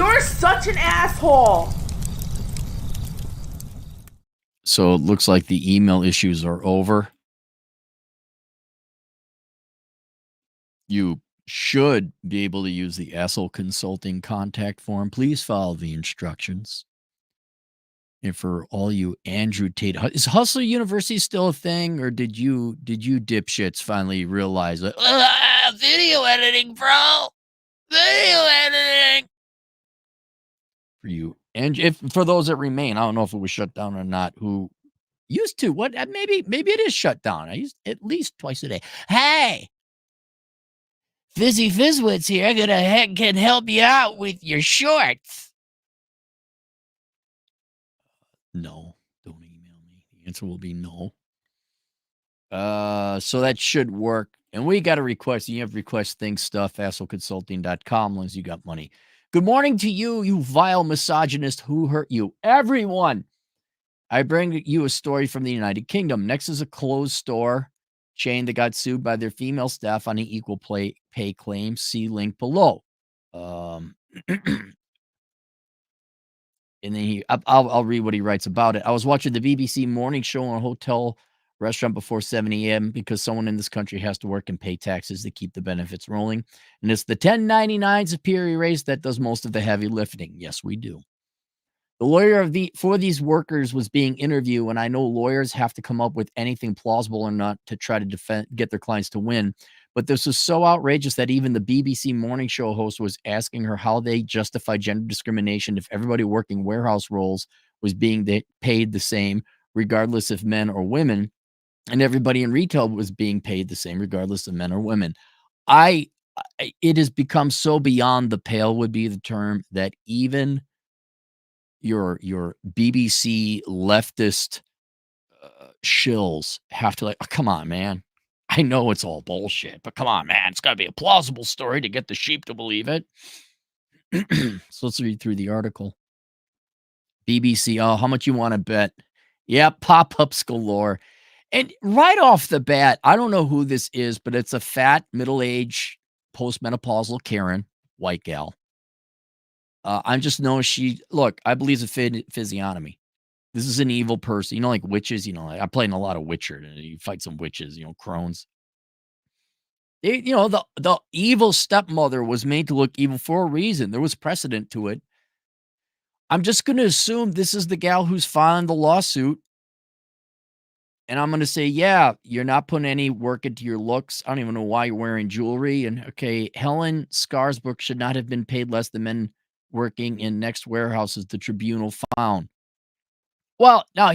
You're such an asshole. So it looks like the email issues are over. You should be able to use the asshole consulting contact form. Please follow the instructions. And for all you Andrew Tate, is Hustler University still a thing, or did you dipshits finally realize that video editing, bro? Video editing for you. And if for those that remain, I don't know if it was shut down or not, who used to, what maybe it is shut down. I used at least twice a day. Hey, Fizzy Fizzwitz here, can help you out with your shorts. No, don't email me. The answer will be no. So that should work. And we got a request. You have request things stuff, assholeconsulting.com, as you got money. Good morning to you, you vile misogynist who hurt you. Everyone. I bring you a story from the United Kingdom. Next is a closed store chain that got sued by their female staff on an equal pay claim. See link below. And then I'll read what he writes about it. I was watching the BBC morning show in a hotel restaurant before 7 a.m. because someone in this country has to work and pay taxes to keep the benefits rolling. And it's the 1099 superior race that does most of the heavy lifting. Yes, we do. The lawyer for these workers was being interviewed, and I know lawyers have to come up with anything plausible or not to try to get their clients to win. But this was so outrageous that even the BBC morning show host was asking her how they justify gender discrimination if everybody working warehouse roles was being paid the same, regardless if men or women, and everybody in retail was being paid the same, regardless of men or women. It has become so beyond the pale, would be the term, that even your BBC leftist shills have to come on, man. I know it's all bullshit, but come on, man. It's got to be a plausible story to get the sheep to believe it. So let's read through the article. BBC, how much you want to bet? Yeah, pop-ups galore. And right off the bat, I don't know who this is, but it's a fat, middle-aged, postmenopausal Karen, white gal. I'm just knowing I believe it's a physiognomy. This is an evil person. Like witches, I play in a lot of Witcher. And you fight some witches, crones. The evil stepmother was made to look evil for a reason. There was precedent to it. I'm just going to assume this is the gal who's filing the lawsuit. And I'm going to say, yeah, you're not putting any work into your looks. I don't even know why you're wearing jewelry. And okay, Helen Scarsbrook should not have been paid less than men working in next warehouses, the tribunal found. Well, now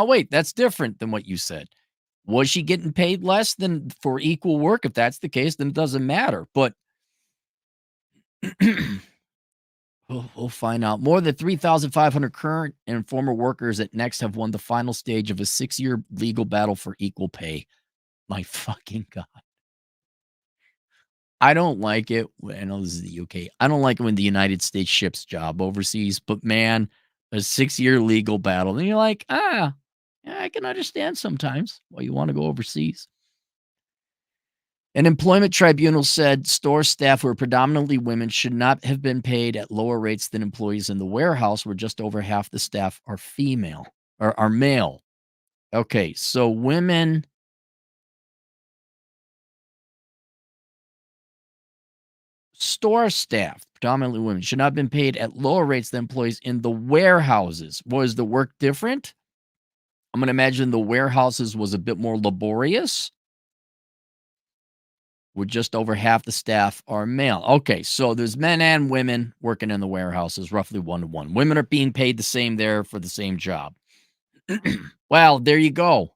wait, that's different than what you said. Was she getting paid less than for equal work? If that's the case, then it doesn't matter. But we'll find out. More than 3,500 current and former workers at Next have won the final stage of a 6-year legal battle for equal pay. My fucking God. I don't like it. I know this is the UK. I don't like it when the United States ships job overseas, but man, a 6-year legal battle. And you're like, yeah, I can understand sometimes why you want to go overseas. An employment tribunal said store staff who are predominantly women should not have been paid at lower rates than employees in the warehouse, where just over half the staff are female or are male. Okay, so women. Store staff, predominantly women, should not have been paid at lower rates than employees in the warehouses. Was the work different? I'm going to imagine the warehouses was a bit more laborious. Where just over half the staff are male. Okay, so there's men and women working in the warehouses, roughly 1-to-1. Women are being paid the same there for the same job. Well, there you go.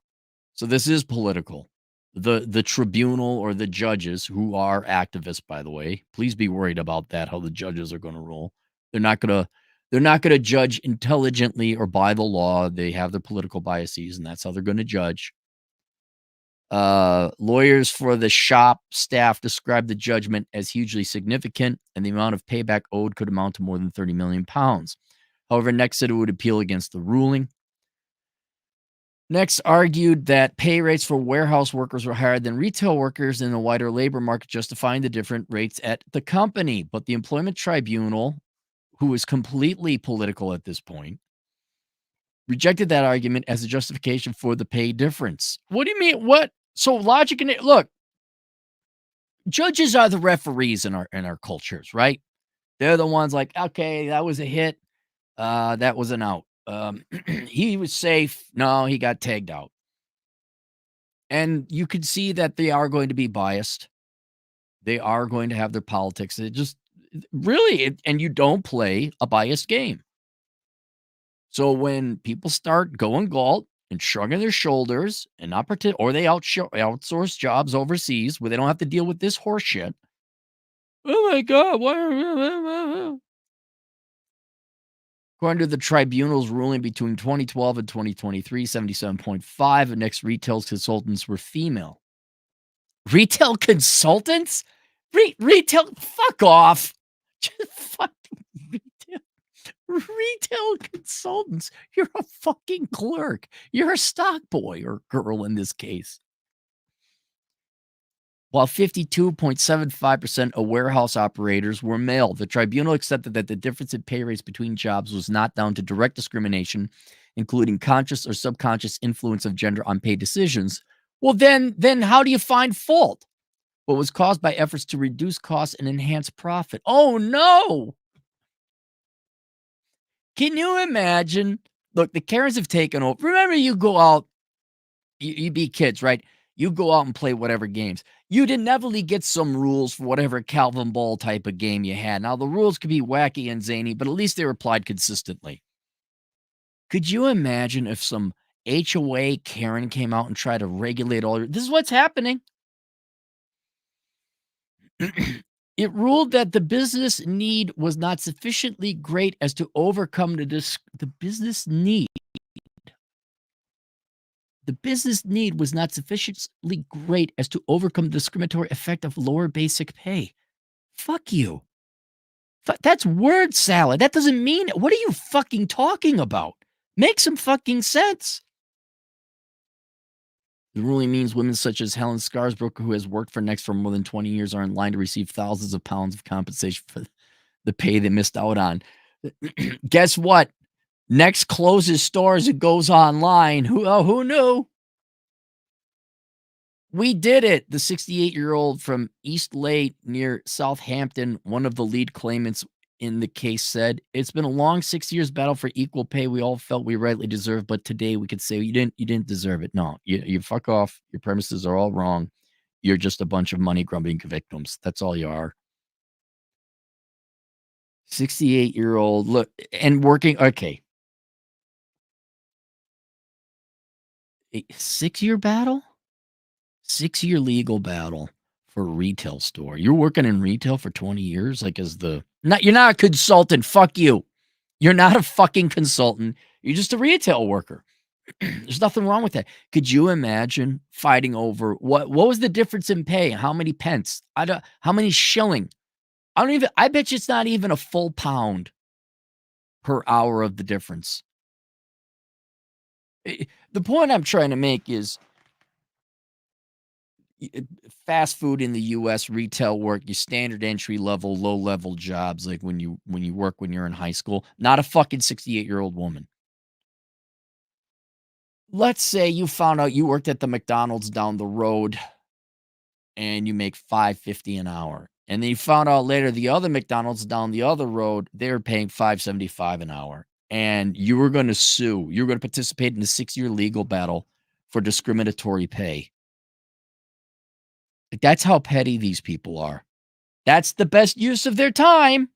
So this is political. The tribunal or the judges, who are activists, by the way, please be worried about that, how the judges are going to rule. They're not going to judge intelligently or by the law. They have their political biases, and that's how they're going to judge. Lawyers for the shop staff described the judgment as hugely significant, and the amount of payback owed could amount to more than 30 million pounds. However, Next said it would appeal against the ruling. Next argued that pay rates for warehouse workers were higher than retail workers in the wider labor market, justifying the different rates at the company. But the employment tribunal, who is completely political at this point, rejected that argument as a justification for the pay difference. What do you mean? What? So logic and look, judges are the referees in our cultures, right? They're the ones like, okay, that was a hit. That was an out. He was safe. No, he got tagged out. And you can see that they are going to be biased. They are going to have their politics. It just really, and you don't play a biased game. So when people start going galt and shrugging their shoulders and not pretend, or they outsource jobs overseas where they don't have to deal with this horse shit. Oh my God. Why? According to the tribunal's ruling between 2012 and 2023, 77.5 of next retail consultants were female. Retail consultants? Retail? Fuck off. Just fucking retail consultants. You're a fucking clerk. You're a stock boy or girl in this case. While 52.75% of warehouse operators were male, the tribunal accepted that the difference in pay rates between jobs was not down to direct discrimination, including conscious or subconscious influence of gender on pay decisions. Well, then how do you find fault? But was caused by efforts to reduce costs and enhance profit. Oh, no. Can you imagine? Look, the Karens have taken over. Remember, you go out, you be kids, right? You go out and play whatever games. You didn't never get some rules for whatever Calvin Ball type of game you had. Now, the rules could be wacky and zany, but at least they were applied consistently. Could you imagine if some HOA Karen came out and tried to regulate all your... This is what's happening. It ruled that the business need was not sufficiently great as to overcome the business need. The business need was not sufficiently great as to overcome the discriminatory effect of lower basic pay. Fuck you. That's word salad. That doesn't mean... What are you fucking talking about? Make some fucking sense. The ruling means women such as Helen Scarsbrook, who has worked for Next for more than 20 years, are in line to receive thousands of pounds of compensation for the pay they missed out on. Guess what? Next closes stores and goes online. Who knew? We did it. The 68-year-old from East Lake near Southampton, one of the lead claimants in the case, said, "It's been a long 6 years battle for equal pay we all felt we rightly deserved, but today we could say you didn't deserve it. No, you fuck off. Your premises are all wrong. You're just a bunch of money grubbing victims. That's all you are." 68-year-old, look, and working, okay. A 6-year battle? 6-year legal battle for a retail store. You're working in retail for 20 years, like you're not a consultant. Fuck you. You're not a fucking consultant. You're just a retail worker. There's nothing wrong with that. Could you imagine fighting over what was the difference in pay? How many pence? How many shilling? I bet you it's not even a full pound per hour of the difference. The point I'm trying to make is fast food in the U.S., retail work, your standard entry level, low level jobs, like when you work when you're in high school, not a fucking 68-year-old woman. Let's say you found out you worked at the McDonald's down the road and you make $5.50 an hour. And then you found out later the other McDonald's down the other road, they're paying $5.75 an hour. And you were going to sue. You were going to participate in a 6-year legal battle for discriminatory pay. That's how petty these people are. That's the best use of their time.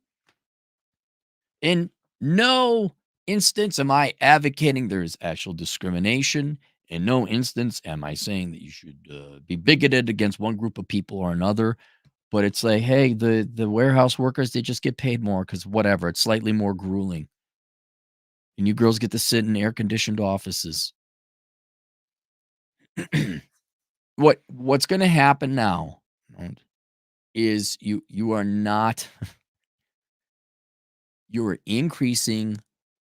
In no instance am I advocating there is actual discrimination. In no instance am I saying that you should be bigoted against one group of people or another. But it's like, hey, the warehouse workers, they just get paid more because whatever. It's slightly more grueling. And you girls get to sit in air-conditioned offices. What's going to happen now is you are not... you are increasing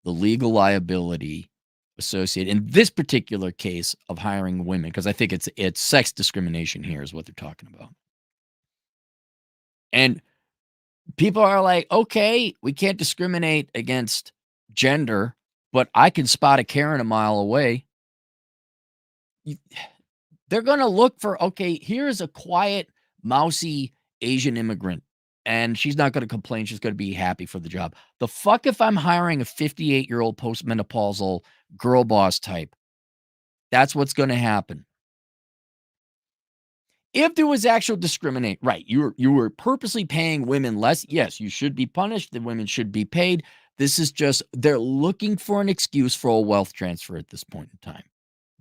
the legal liability associated in this particular case of hiring women, because I think it's sex discrimination here is what they're talking about. And People are like, okay, we can't discriminate against gender, but I can spot a Karen a mile away. They're going to look for, okay, here's a quiet, mousy Asian immigrant, and she's not going to complain. She's going to be happy for the job. The fuck if I'm hiring a 58-year-old postmenopausal girl boss type? That's what's going to happen. If there was actual discriminate, right, you were purposely paying women less, yes, you should be punished. The women should be paid. This is just, they're looking for an excuse for a wealth transfer at this point in time.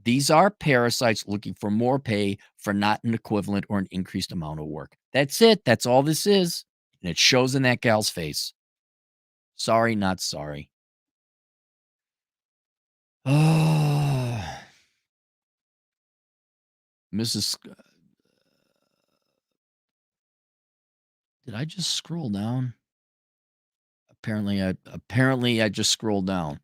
These are parasites looking for more pay for not an equivalent or an increased amount of work. That's it. That's all this is. And it shows in that gal's face. Sorry, not sorry. Oh, Mrs. Did I just scroll down? Apparently I just scrolled down.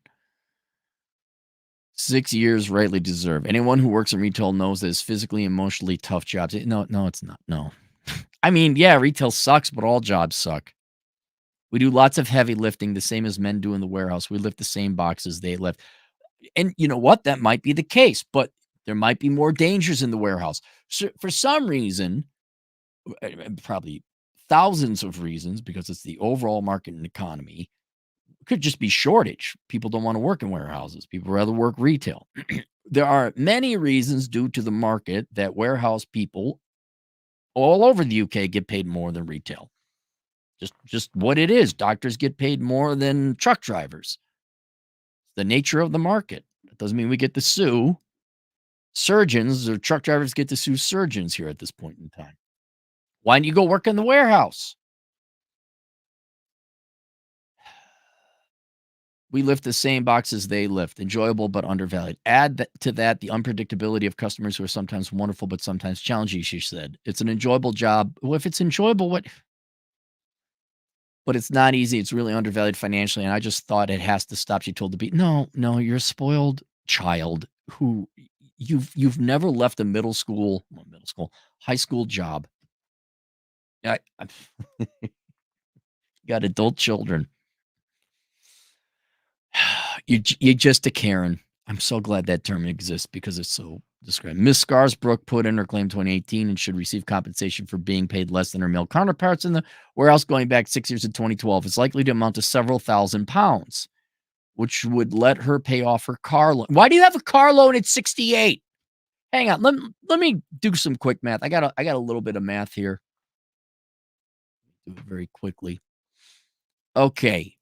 6 years rightly deserved. Anyone who works in retail knows that it's physically, emotionally tough jobs. No, it's not. No. I mean, yeah, retail sucks, but all jobs suck. We do lots of heavy lifting, the same as men do in the warehouse. We lift the same boxes they lift. And you know what? That might be the case, but there might be more dangers in the warehouse. So for some reason, probably thousands of reasons, because it's the overall market and economy, it could just be shortage. People don't want to work in warehouses. People rather work retail. There are many reasons due to the market that warehouse people all over the UK get paid more than retail. Just what it is. Doctors get paid more than truck drivers. The nature of the market. That doesn't mean we get to sue surgeons, or truck drivers get to sue surgeons here at this point in time. Why don't you go work in the warehouse? We lift the same boxes they lift. Enjoyable but undervalued. Add to that the unpredictability of customers who are sometimes wonderful but sometimes challenging, she said. It's an enjoyable job. Well, if it's enjoyable, what? But it's not easy. It's really undervalued financially, and I just thought it has to stop. She told the beat, no, you're a spoiled child who you've never left a high school job. I got adult children. You're just a Karen. I'm so glad that term exists because it's so described. Miss Scarsbrook put in her claim 2018 and should receive compensation for being paid less than her male counterparts in the warehouse going back 6 years to 2012. It's likely to amount to several £1,000s, which would let her pay off her car loan. Why do you have a car loan at 68? Hang on. Let me do some quick math. I got a little bit of math here. Do it very quickly. Okay.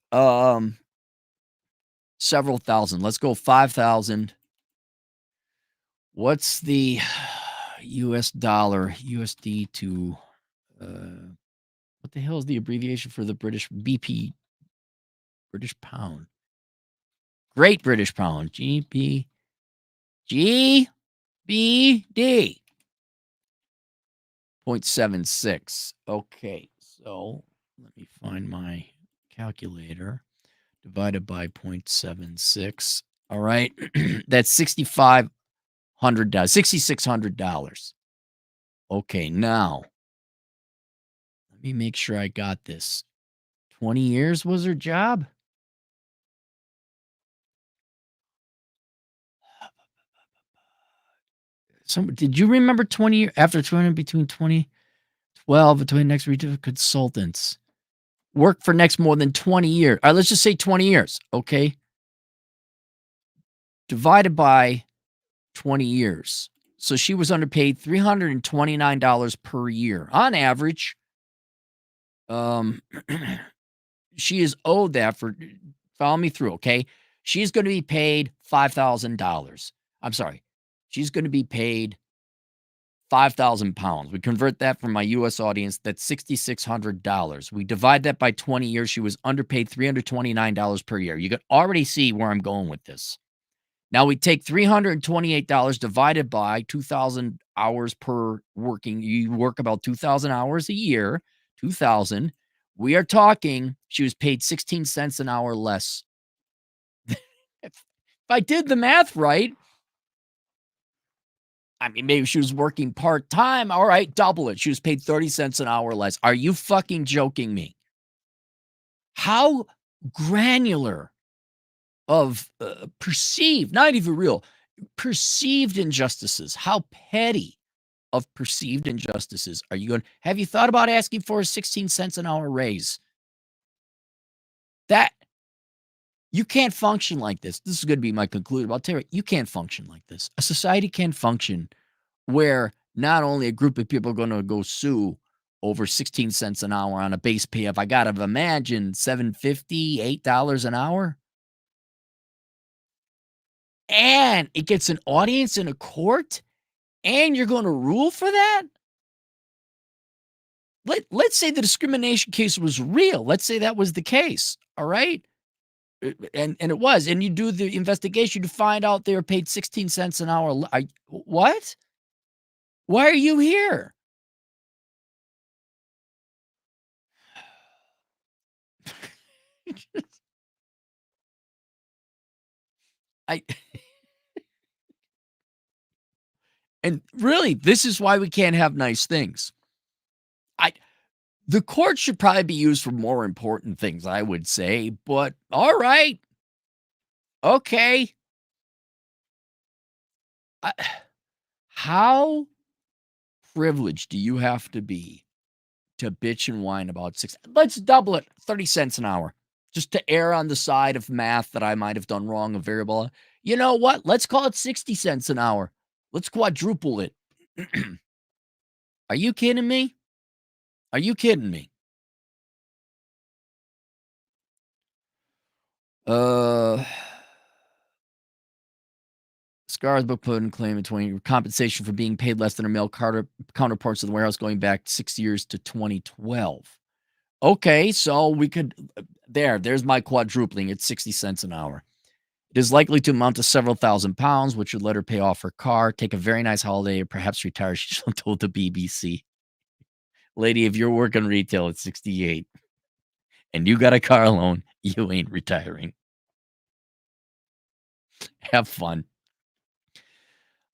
Several thousand. Let's go 5,000. What's the US dollar, USD to, what the hell is the abbreviation for the British BP, British pound? Great British pound, GBD. .76. Okay, so let me find my calculator. Divided by 0.76. All right, that's $6,500, $6,600. Okay, now let me make sure I got this. 20 years was her job? Did you remember 20 years after 20 between 2012 and 20 next retail consultants? Work for next more than 20 years. All right, let's just say 20 years, okay? Divided by 20 years. So she was underpaid $329 per year on average. She is owed that for, follow me through, okay? She's going to be paid $5,000. I'm sorry. She's going to be paid 5,000 pounds. We convert that from my US audience, that's $6,600. We divide that by 20 years. She was underpaid $329 per year. You can already see where I'm going with this. Now we take $328 divided by 2,000 hours per working. You work about 2,000 hours a year, 2,000. We are talking, she was paid 16 cents an hour less. If I did the math right, I mean, maybe she was working part-time. All right, double it. She was paid 30 cents an hour less. Are you fucking joking me? how granular of perceived, not even real, perceived injustices, how petty of perceived injustices are you going? Have you thought about asking for a 16 cents an hour raise? That you can't function like this. This is going to be my conclusion. I'll tell you, you can't function like this. A society can't function where not only a group of people are going to go sue over 16 cents an hour on a base pay of, I got to imagine, $7.50, $8 an hour. And it gets an audience in a court, and you're going to rule for that? Let's say the discrimination case was real. Let's say that was the case. All right. And it was. And you do the investigation to find out they were paid 16 cents an hour. What? Why are you here? I and really, this is why we can't have nice things. The court should probably be used for more important things, I would say, but all right. Okay. How privileged do you have to be to bitch and whine about let's double it, 30 cents an hour, just to err on the side of math that I might have done wrong, a variable. You know what? Let's call it 60 cents an hour. Let's quadruple it. Are you kidding me? Are you kidding me? Scar's book put in claim in 20 compensation for being paid less than her male counterparts in the warehouse going back 6 years to 2012. Okay, so we could there's my quadrupling. It's 60 cents an hour. It is likely to amount to several £1,000s, which would let her pay off her car, take a very nice holiday, or perhaps retire, she told the BBC. Lady, if you're working retail at 68 and you got a car loan, you ain't retiring. Have fun.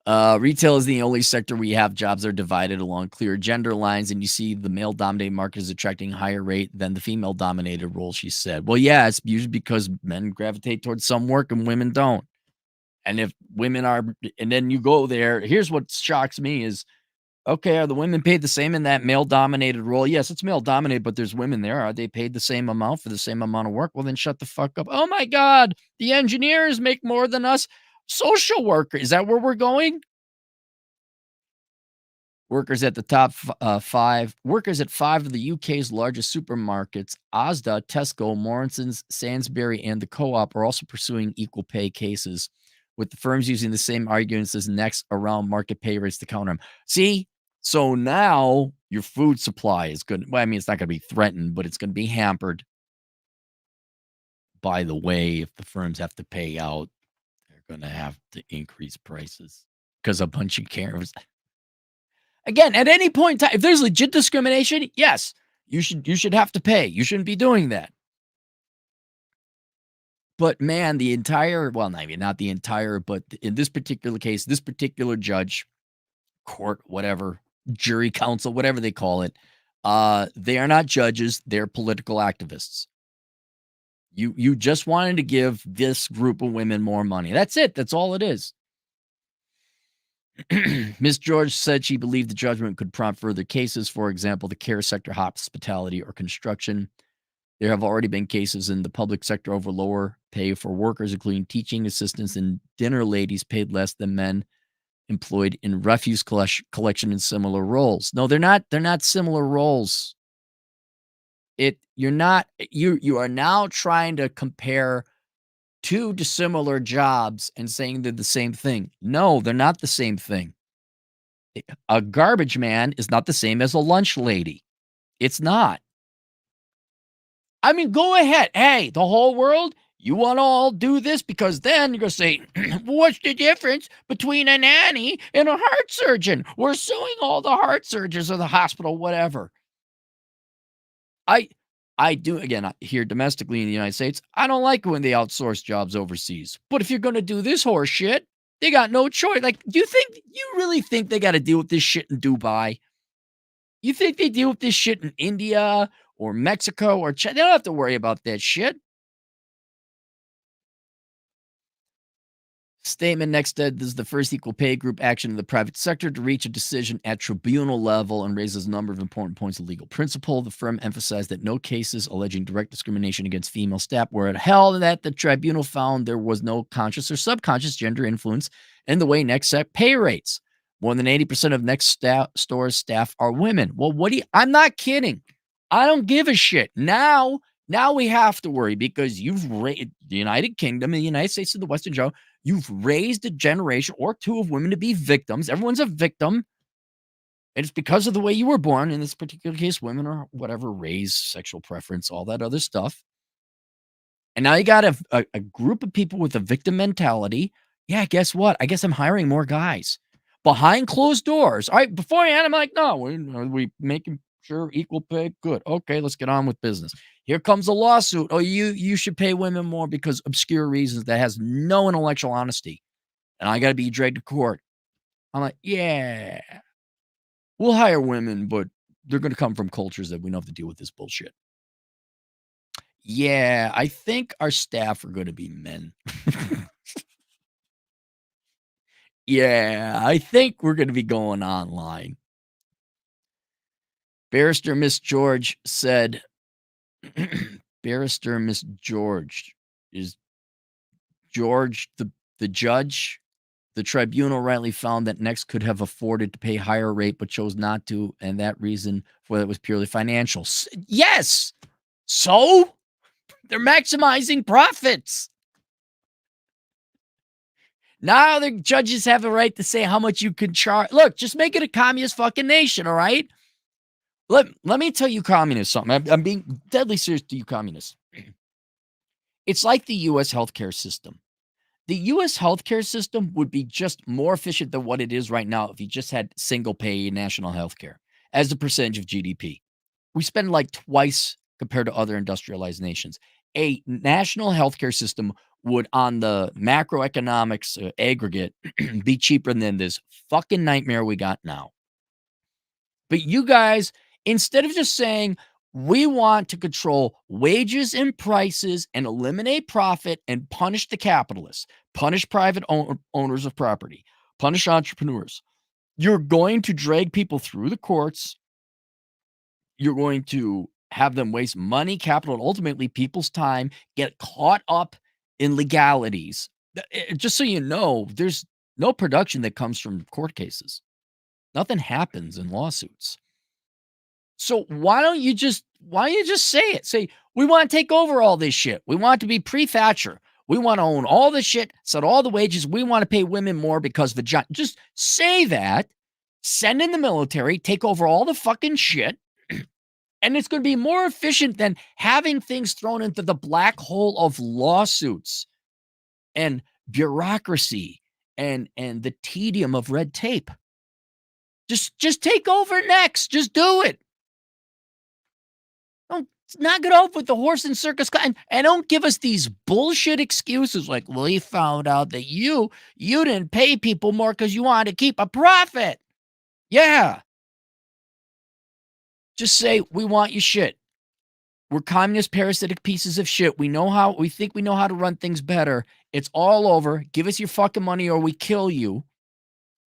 Retail is the only sector where you have jobs that are divided along clear gender lines, and you see the male-dominated market is attracting a higher rate than the female-dominated role, she said. Well, yeah, it's usually because men gravitate towards some work and women don't. And if women are, and then you go there, here's what shocks me is, okay, are the women paid the same in that male-dominated role? Yes, it's male-dominated, but there's women there. Are they paid the same amount for the same amount of work? Well, then shut the fuck up. Oh, my God, the engineers make more than us. Social worker, is that where we're going? Workers at the top workers at 5 of the UK's largest supermarkets, Asda, Tesco, Morrisons, Sainsbury, and the Co-op are also pursuing equal pay cases, with the firms using the same arguments as next around market pay rates to counter them. See, so now your food supply is good. Well, I mean, it's not going to be threatened, but it's going to be hampered. By the way, if the firms have to pay out, they're going to have to increase prices because a bunch of Karens. Again, at any point in time, if there's legit discrimination, yes, you should have to pay. You shouldn't be doing that. But man, the entire, well, maybe not the entire, but in this particular case, this particular judge, court, whatever, jury council, whatever they call it, they are not judges, they're political activists. You just wanted to give this group of women more money. That's it. That's all it is. Ms. George said she believed the judgment could prompt further cases, for example, the care sector, hospitality, or construction. There have already been cases in the public sector over lower pay for workers, including teaching assistants and dinner ladies paid less than men employed in refuse collection in similar roles. No, they're not similar roles. You are now trying to compare two dissimilar jobs and saying they're the same thing. No, they're not the same thing. A garbage man is not the same as a lunch lady. It's not. I mean, go ahead. Hey, the whole world, you want to all do this? Because then you're going to say, what's the difference between a nanny and a heart surgeon? We're suing all the heart surgeons or the hospital, whatever. I do, again, here domestically in the United States, I don't like when they outsource jobs overseas. But if you're going to do this horse shit, they got no choice. Like, you really think they got to deal with this shit in Dubai? You think they deal with this shit in India or Mexico or China. They don't have to worry about that shit. Statement next said this is the first equal pay group action in the private sector to reach a decision at tribunal level and raises a number of important points of legal principle. The firm emphasized that no cases alleging direct discrimination against female staff were held, and that the tribunal found there was no conscious or subconscious gender influence in the way Next set pay rates. More than 80% of Next store's staff are women. Well, I'm not kidding. I don't give a shit. Now we have to worry because the United Kingdom and the United States and the Western Europe, you've raised a generation or two of women to be victims. Everyone's a victim. And it's because of the way you were born. In this particular case, women or whatever, race, sexual preference, all that other stuff. And now you got a group of people with a victim mentality. Yeah, guess what? I guess I'm hiring more guys behind closed doors. All right, beforehand, I'm like, no, we making sure equal pay. Good. Okay, let's get on with business. Here comes a lawsuit. Oh, you should pay women more because obscure reasons that has no intellectual honesty. And I got to be dragged to court. I'm like, yeah, we'll hire women, but they're going to come from cultures that we don't have to deal with this bullshit. Yeah, I think our staff are going to be men. Yeah, I think we're going to be going online. Barrister Miss George said, Barrister Miss George, is George the judge? The tribunal rightly found that Next could have afforded to pay higher rate but chose not to, and that reason for that was purely financial. Yes! So? They're maximizing profits. Now the judges have a right to say how much you can charge. Look, just make it a communist fucking nation, all right? Let me tell you communists something. I'm being deadly serious to you communists. It's like the U.S. healthcare system. The U.S. healthcare system would be just more efficient than what it is right now if you just had single pay national healthcare as a percentage of GDP. We spend like twice compared to other industrialized nations. A national healthcare system would, on the macroeconomics aggregate, be cheaper than this fucking nightmare we got now. But you guys, instead of just saying, we want to control wages and prices and eliminate profit and punish the capitalists, punish private owners of property, punish entrepreneurs, you're going to drag people through the courts. You're going to have them waste money, capital, and ultimately people's time, get caught up in legalities. Just so you know, there's no production that comes from court cases. Nothing happens in lawsuits. So why don't you just say it? Say, we want to take over all this shit. We want to be pre-Thatcher. We want to own all the shit, set all the wages. We want to pay women more because just say that, send in the military, take over all the fucking shit. And it's going to be more efficient than having things thrown into the black hole of lawsuits and bureaucracy and the tedium of red tape. Just take over next. Just do it. Don't knock it off with the horse and circus and don't give us these bullshit excuses like, well, we found out that you didn't pay people more because you wanted to keep a profit. Yeah. Just say, we want your shit. We're communist parasitic pieces of shit. We think we know how to run things better. It's all over. Give us your fucking money or we kill you.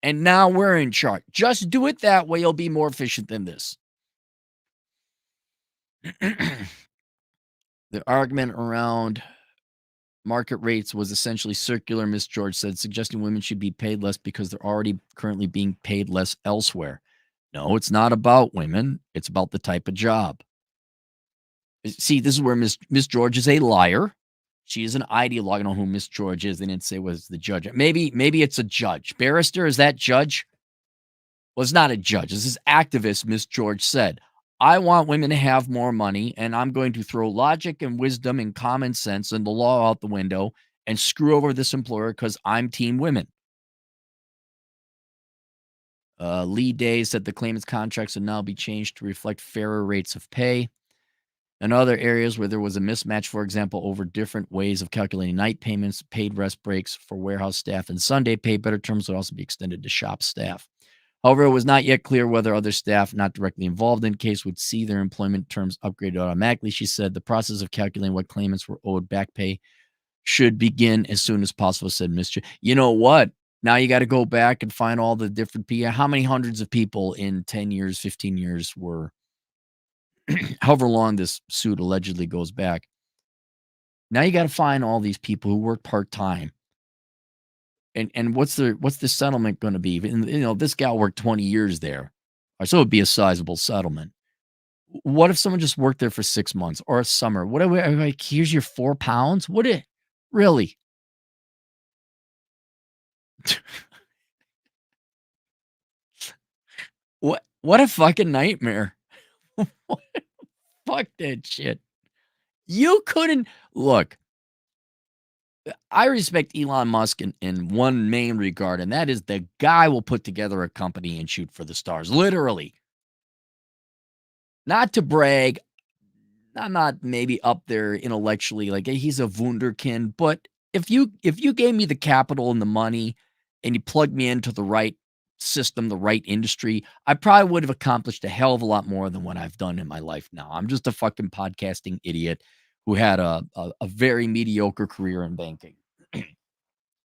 And now we're in charge. Just do it that way. You'll be more efficient than this. The argument around market rates was essentially circular, Miss George said, suggesting women should be paid less because they're already currently being paid less elsewhere. No, it's not about women. It's about the type of job. See, this is where Miss George is a liar. She is an ideologue. I don't know who Miss George is. They didn't say was the judge. Maybe it's a judge. Barrister, is that judge? Well, it's not a judge. This is activist, Miss George said. I want women to have more money, and I'm going to throw logic and wisdom and common sense and the law out the window and screw over this employer because I'm team women. Lee Day said the claimant's contracts would now be changed to reflect fairer rates of pay. In other areas where there was a mismatch, for example, over different ways of calculating night payments, paid rest breaks for warehouse staff, and Sunday pay, better terms would also be extended to shop staff. However, it was not yet clear whether other staff not directly involved in the case would see their employment terms upgraded automatically. She said the process of calculating what claimants were owed back pay should begin as soon as possible, said Mr. You know what? Now you got to go back and find all the different people. How many hundreds of people in 10 years, 15 years were, however long this suit allegedly goes back. Now you got to find all these people who work part-time. And what's the settlement going to be? And, this gal worked 20 years there. So it'd be a sizable settlement. What if someone just worked there for 6 months or a summer? What like, here's your £4? What it really? What a fucking nightmare. Fuck that shit. You couldn't look. I respect Elon Musk in one main regard, and that is the guy will put together a company and shoot for the stars. Literally. Not to brag. I'm not maybe up there intellectually, like he's a wunderkind, but if you gave me the capital and the money and you plugged me into the right system, the right industry, I probably would have accomplished a hell of a lot more than what I've done in my life now. I'm just a fucking podcasting idiot who had a very mediocre career in banking.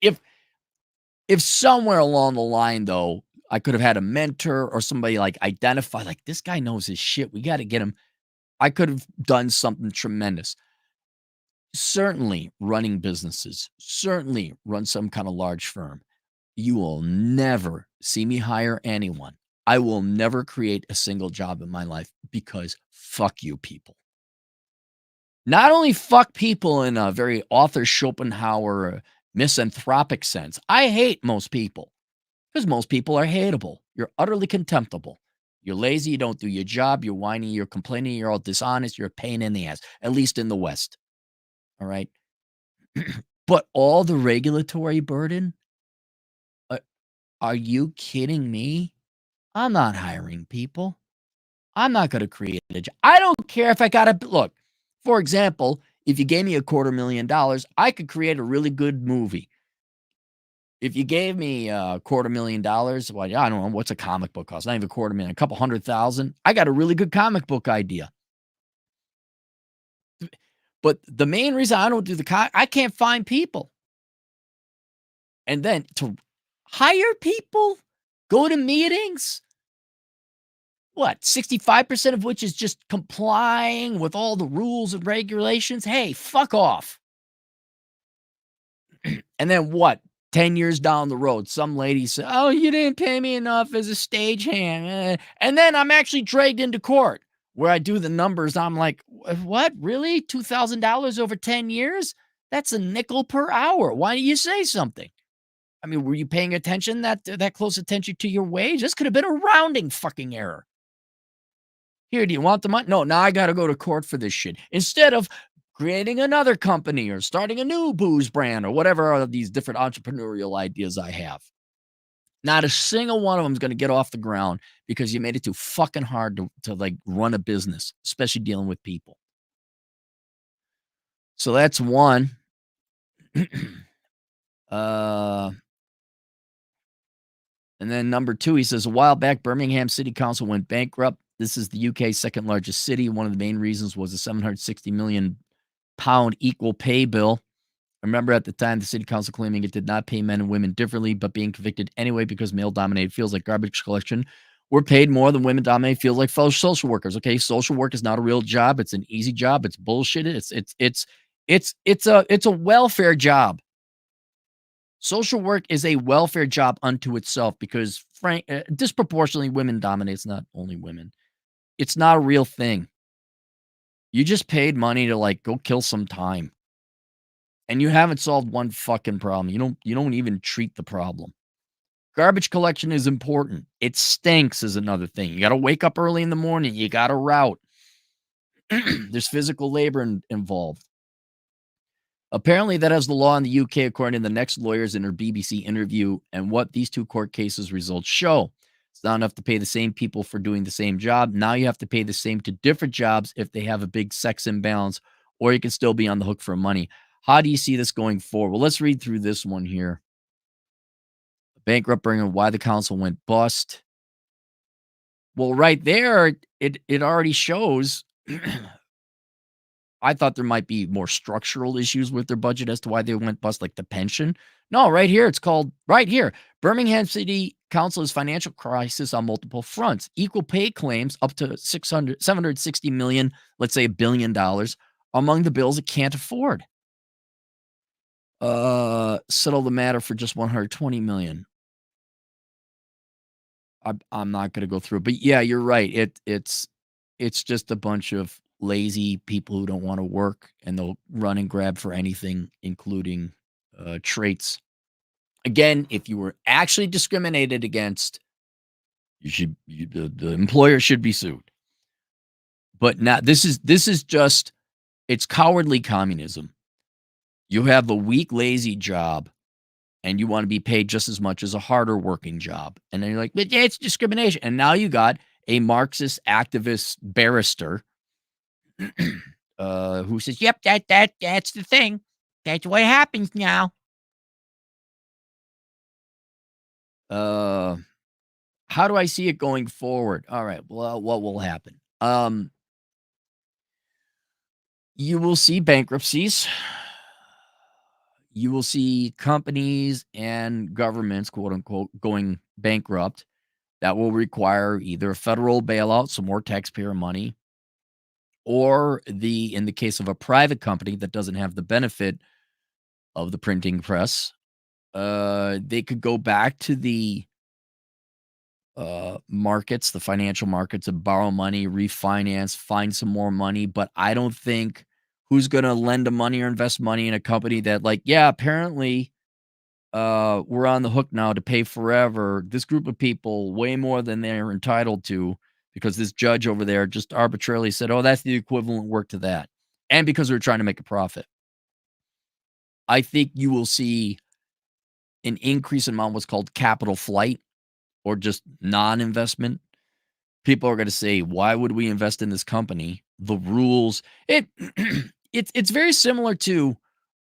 If somewhere along the line, though, I could have had a mentor or somebody like identify, like this guy knows his shit. We got to get him. I could have done something tremendous. Certainly running businesses, certainly run some kind of large firm. You will never see me hire anyone. I will never create a single job in my life because fuck you people. Not only fuck people in a very Arthur Schopenhauer misanthropic sense. I hate most people because most people are hateable. You're utterly contemptible. You're lazy. You don't do your job. You're whiny. You're complaining. You're all dishonest. You're a pain in the ass, at least in the West. All right. But all the regulatory burden. Are you kidding me? I'm not hiring people. I'm not going to create a job. I don't care if I got to look. For example, if you gave me $250,000, I could create a really good movie. If you gave me $250,000, well, I don't know what's a comic book cost. Not even $250,000, a couple $100,000. I got a really good comic book idea. But the main reason I don't do I can't find people. And then to hire people, go to meetings. What, 65% of which is just complying with all the rules and regulations? Hey, fuck off. And then what? 10 years down the road, some lady said, oh, you didn't pay me enough as a stagehand. And then I'm actually dragged into court where I do the numbers. I'm like, what? Really? $2,000 over 10 years? That's a nickel per hour. Why didn't you say something? I mean, were you paying attention, that close attention to your wage? This could have been a rounding fucking error. Here, do you want the money? No, now I got to go to court for this shit. Instead of creating another company or starting a new booze brand or whatever are these different entrepreneurial ideas I have. Not a single one of them is going to get off the ground because you made it too fucking hard to like run a business, especially dealing with people. So that's one. And then number two, he says, a while back, Birmingham City Council went bankrupt. This is the UK's second largest city. One of the main reasons was the £760 million equal pay bill. Remember at the time, the city council claiming it did not pay men and women differently, but being convicted anyway because male-dominated fields like garbage collection were paid more than women-dominated fields like social workers. Okay, social work is not a real job. It's an easy job. It's bullshit. It's a welfare job. Social work is a welfare job unto itself because disproportionately women dominates, not only women. It's not a real thing. You just paid money to like go kill some time. And you haven't solved one fucking problem. You don't even treat the problem. Garbage collection is important. It stinks is another thing. You got to wake up early in the morning. You got to route. There's physical labor involved. Apparently, that is the law in the UK, according to the next lawyers in her BBC interview, and what these two court cases results show. It's not enough to pay the same people for doing the same job. Now you have to pay the same to different jobs if they have a big sex imbalance, or you can still be on the hook for money. How do you see this going forward? Well, let's read through this one here. Bankrupt bringer, why the council went bust. Well, right there, it already shows. I thought there might be more structural issues with their budget as to why they went bust, like the pension. No, right here, it's called right here. Birmingham City Council's financial crisis on multiple fronts. Equal pay claims up to 760 million, let's say $1 billion among the bills it can't afford. Settle the matter for just 120 million. I'm not gonna go through it, but yeah, you're right. It's just a bunch of lazy people who don't wanna work, and they'll run and grab for anything, including, traits. Again, if you were actually discriminated against, the employer should be sued. But not this is just it's cowardly communism. You have a weak, lazy job, and you wanna be paid just as much as a harder working job, and then you're like, "But it's discrimination," and now you got a Marxist activist barrister who says, "Yep, that's the thing. That's what happens now." Uh, how do I see it going forward? All right. Well, what will happen? You will see bankruptcies. You will see companies and governments, quote unquote, going bankrupt. That will require either a federal bailout, some more taxpayer money, or in the case of a private company that doesn't have the benefit of the printing press, they could go back to the markets, the financial markets, and borrow money, refinance, find some more money. But I don't think who's going to lend a money or invest money in a company that, like, yeah, apparently, we're on the hook now to pay forever. This group of people way more than they're entitled to because this judge over there just arbitrarily said, "Oh, that's the equivalent work to that," and because we're trying to make a profit. I think you will see an increase in what's called capital flight or just non-investment. People are gonna say, "Why would we invest in this company? The rules." It's very similar to,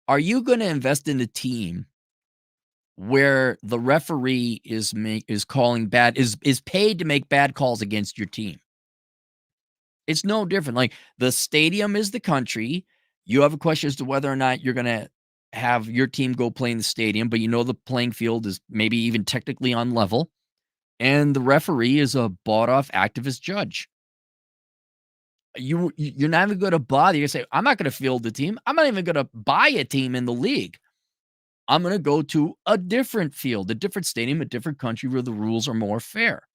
are you gonna invest in a team where the referee is calling bad is paid to make bad calls against your team? It's no different. Like, the stadium is the country. You have a question as to whether or not you're gonna have your team go play in the stadium, but you know the playing field is maybe even technically on level, and the referee is a bought off activist judge. You're not even gonna bother. You say, "I'm not gonna field the team. I'm not even gonna buy a team in the league. I'm gonna go to a different field, a different stadium, a different country where the rules are more fair."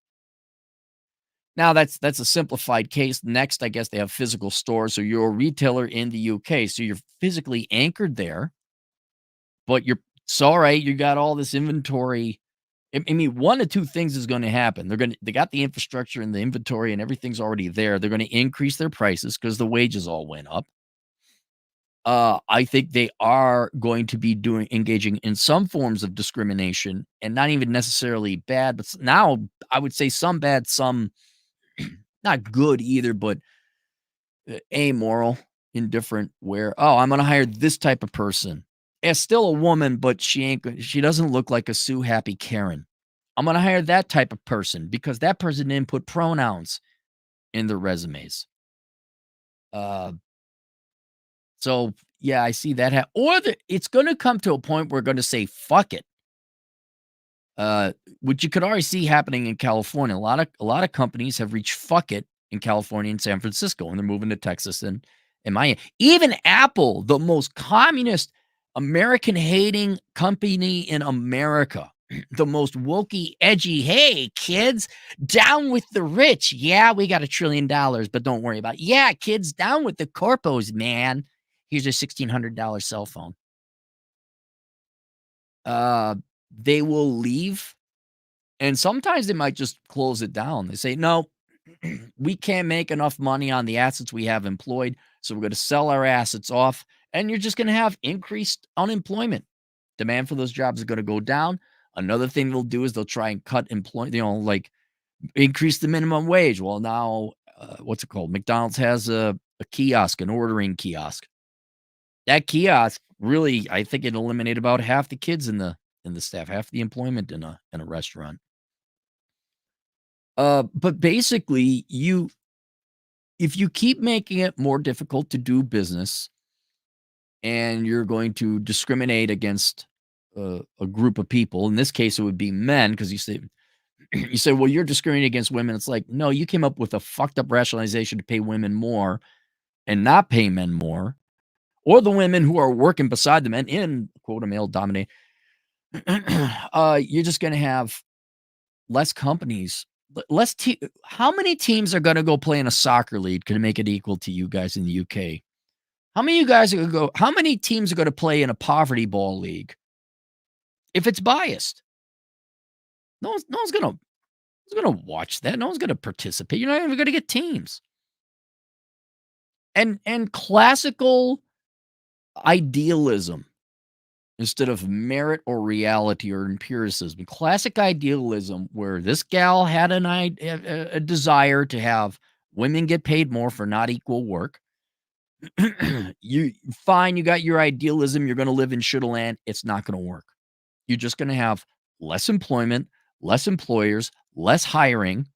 Now that's a simplified case. Next, I guess they have physical stores. So you're a retailer in the UK. So you're physically anchored there, but it's all right. You got all this inventory. I mean, one of two things is going to happen. They got the infrastructure and the inventory and everything's already there. They're going to increase their prices because the wages all went up. I think they are going to be engaging in some forms of discrimination, and not even necessarily bad, but now I would say some bad, some not good either, but amoral, indifferent. Where, oh, I'm going to hire this type of person. It's still a woman, but she doesn't look like a Sue Happy Karen. I'm going to hire that type of person because that person didn't put pronouns in their resumes. Uh, so yeah, I see that. It's going to come to a point where we're going to say fuck it. Uh, which you could already see happening in California. A lot of companies have reached fuck it in California and San Francisco, and they're moving to Texas and Miami. Even Apple, the most communist, American hating company in America, the most wokey, edgy. Hey, kids, down with the rich. Yeah, we got $1 trillion, but don't worry about it. Yeah, kids, down with the corpos, man. Here's a $1,600 cell phone. Uh, they will leave, and sometimes they might just close it down. They say, "No, we can't make enough money on the assets we have employed, so we're gonna sell our assets off, and you're just gonna have increased unemployment. Demand for those jobs is gonna go down." Another thing they'll do is they'll try and cut employment, like, increase the minimum wage. Well, now, what's it called? McDonald's has a kiosk, an ordering kiosk. That kiosk really, I think it eliminated about half the kids in the staff, half the employment in a restaurant. But basically, if you keep making it more difficult to do business and you're going to discriminate against a group of people, in this case, it would be men, because you say, well, you're discriminating against women. It's like, no, you came up with a fucked up rationalization to pay women more and not pay men more, or the women who are working beside the men in quote a male dominate. You're just going to have less companies, less how many teams are going to go play in a soccer league to make it equal to you guys in the UK? How many of you guys are going to go? How many teams are going to play in a poverty ball league if it's biased? No one's going to watch that. No one's going to participate. You're not even going to get teams. And classical idealism instead of merit or reality or empiricism. Classic idealism where this gal had a desire to have women get paid more for not equal work. You got your idealism. You're going to live in shitterland. It's not going to work. You're just going to have less employment, less employers, less hiring.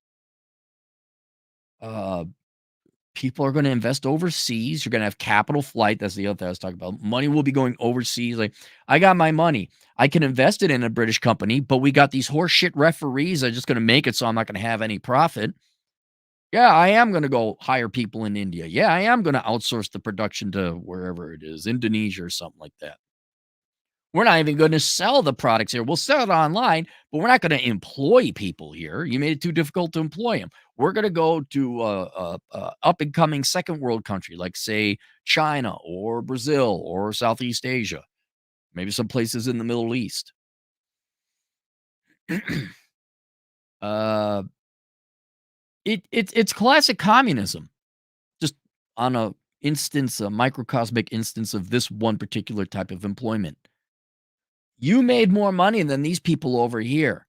People are going to invest overseas. You're going to have capital flight. That's the other thing I was talking about. Money will be going overseas. Like, I got my money. I can invest it in a British company, but we got these horseshit referees that are just going to make it so I'm not going to have any profit. Yeah, I am going to go hire people in India. Yeah, I am going to outsource the production to wherever it is, Indonesia or something like that. We're not even going to sell the products here. We'll sell it online, but we're not going to employ people here. You made it too difficult to employ them. We're going to go to up-and-coming second world country, like, say, China or Brazil or Southeast Asia, maybe some places in the Middle East. It's classic communism, just on a microcosmic instance of this one particular type of employment. You made more money than these people over here.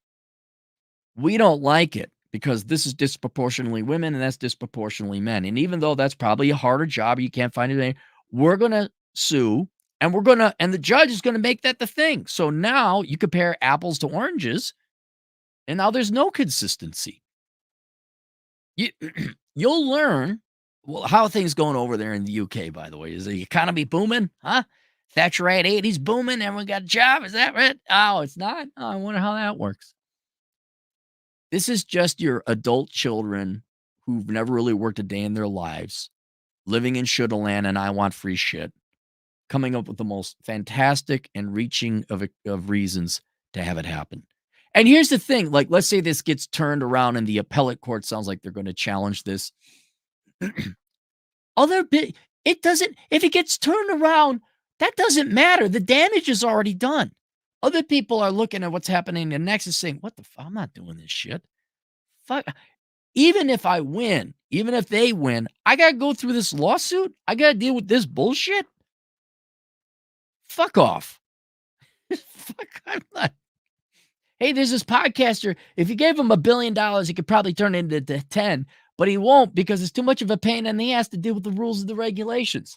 We don't like it because this is disproportionately women and that's disproportionately men. And even though that's probably a harder job, you can't find it, we're going to sue and the judge is going to make that the thing. So now you compare apples to oranges and now there's no consistency. You'll learn. Well, how are things going over there in the UK, by the way? Is the economy booming? Huh? Thatcherite 80s booming. Everyone got a job. Is that right? Oh, it's not? Oh, I wonder how that works. This is just your adult children who've never really worked a day in their lives, living in shitterland and I want free shit, coming up with the most fantastic and reaching of reasons to have it happen. And here's the thing, like, let's say this gets turned around and the appellate court sounds like they're going to challenge this. It doesn't, if it gets turned around, that doesn't matter. The damage is already done. Other people are looking at what's happening and next is saying, what the fuck? I'm not doing this shit. Fuck. Even if I win, even if they win, I got to go through this lawsuit. I got to deal with this bullshit. Fuck off. Fuck, I'm not. Hey, there's this podcaster. If you gave him $1 billion, he could probably turn it into 10, but he won't because it's too much of a pain in the ass to deal with the rules and the regulations.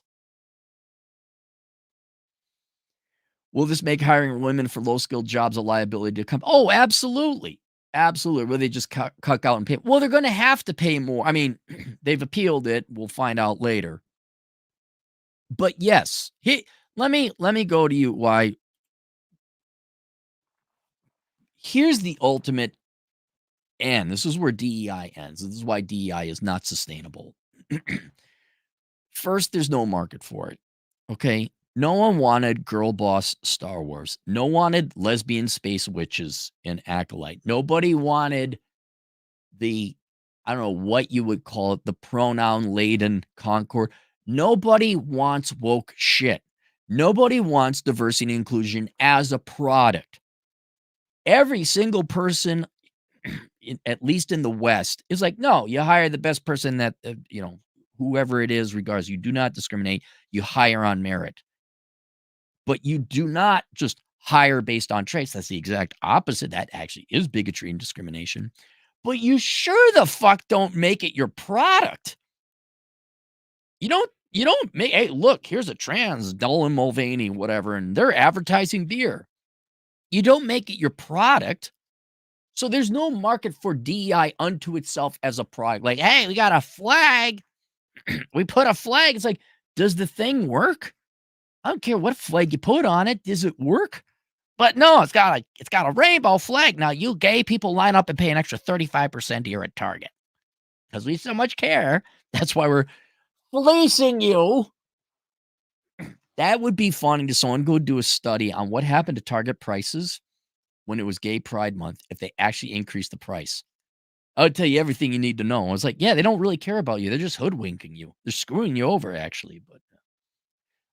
Will this make hiring women for low-skilled jobs a liability to come? Oh, absolutely. Absolutely. Will they just cut out and pay? Well, they're going to have to pay more. I mean, they've appealed it. We'll find out later. But yes, let me go to you why. Here's the ultimate end. This is where DEI ends. This is why DEI is not sustainable. First, there's no market for it. Okay. No one wanted girl boss Star Wars. No one wanted lesbian space witches in Acolyte. Nobody wanted I don't know what you would call it, the pronoun-laden Concord. Nobody wants woke shit. Nobody wants diversity and inclusion as a product. Every single person, at least in the West, is like, no, you hire the best person that, whoever it is, regardless, you do not discriminate. You hire on merit. But you do not just hire based on traits. That's the exact opposite. That actually is bigotry and discrimination. But you sure the fuck don't make it your product. You don't make, hey, look, here's a trans Dolan Mulvaney, whatever, and they're advertising beer. You don't make it your product. So there's no market for DEI unto itself as a product. Like, hey, we got a flag. We put a flag. It's like, does the thing work? I don't care what flag you put on it. Does it work? But no, it's got a rainbow flag. Now you gay people line up and pay an extra 35% here at Target because we so much care. That's why we're fleecing you. That would be funny to someone go do a study on what happened to Target prices when it was Gay Pride Month if they actually increased the price. I would tell you everything you need to know. I was like, yeah, they don't really care about you. They're just hoodwinking you. They're screwing you over, actually.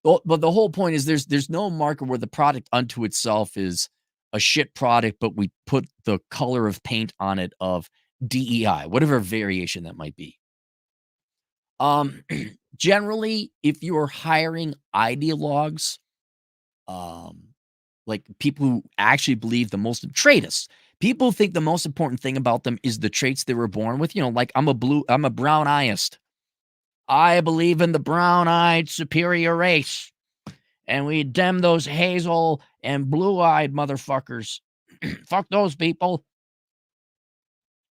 But the whole point is there's no market where the product unto itself is a shit product, but we put the color of paint on it of DEI, whatever variation that might be. Generally, if you're hiring ideologues, um, like people who actually believe the most traitists, people think the most important thing about them is the traits they were born with. Like I'm a brown-eyist. I believe in the brown-eyed superior race, and we damn those hazel and blue-eyed motherfuckers. Fuck those people.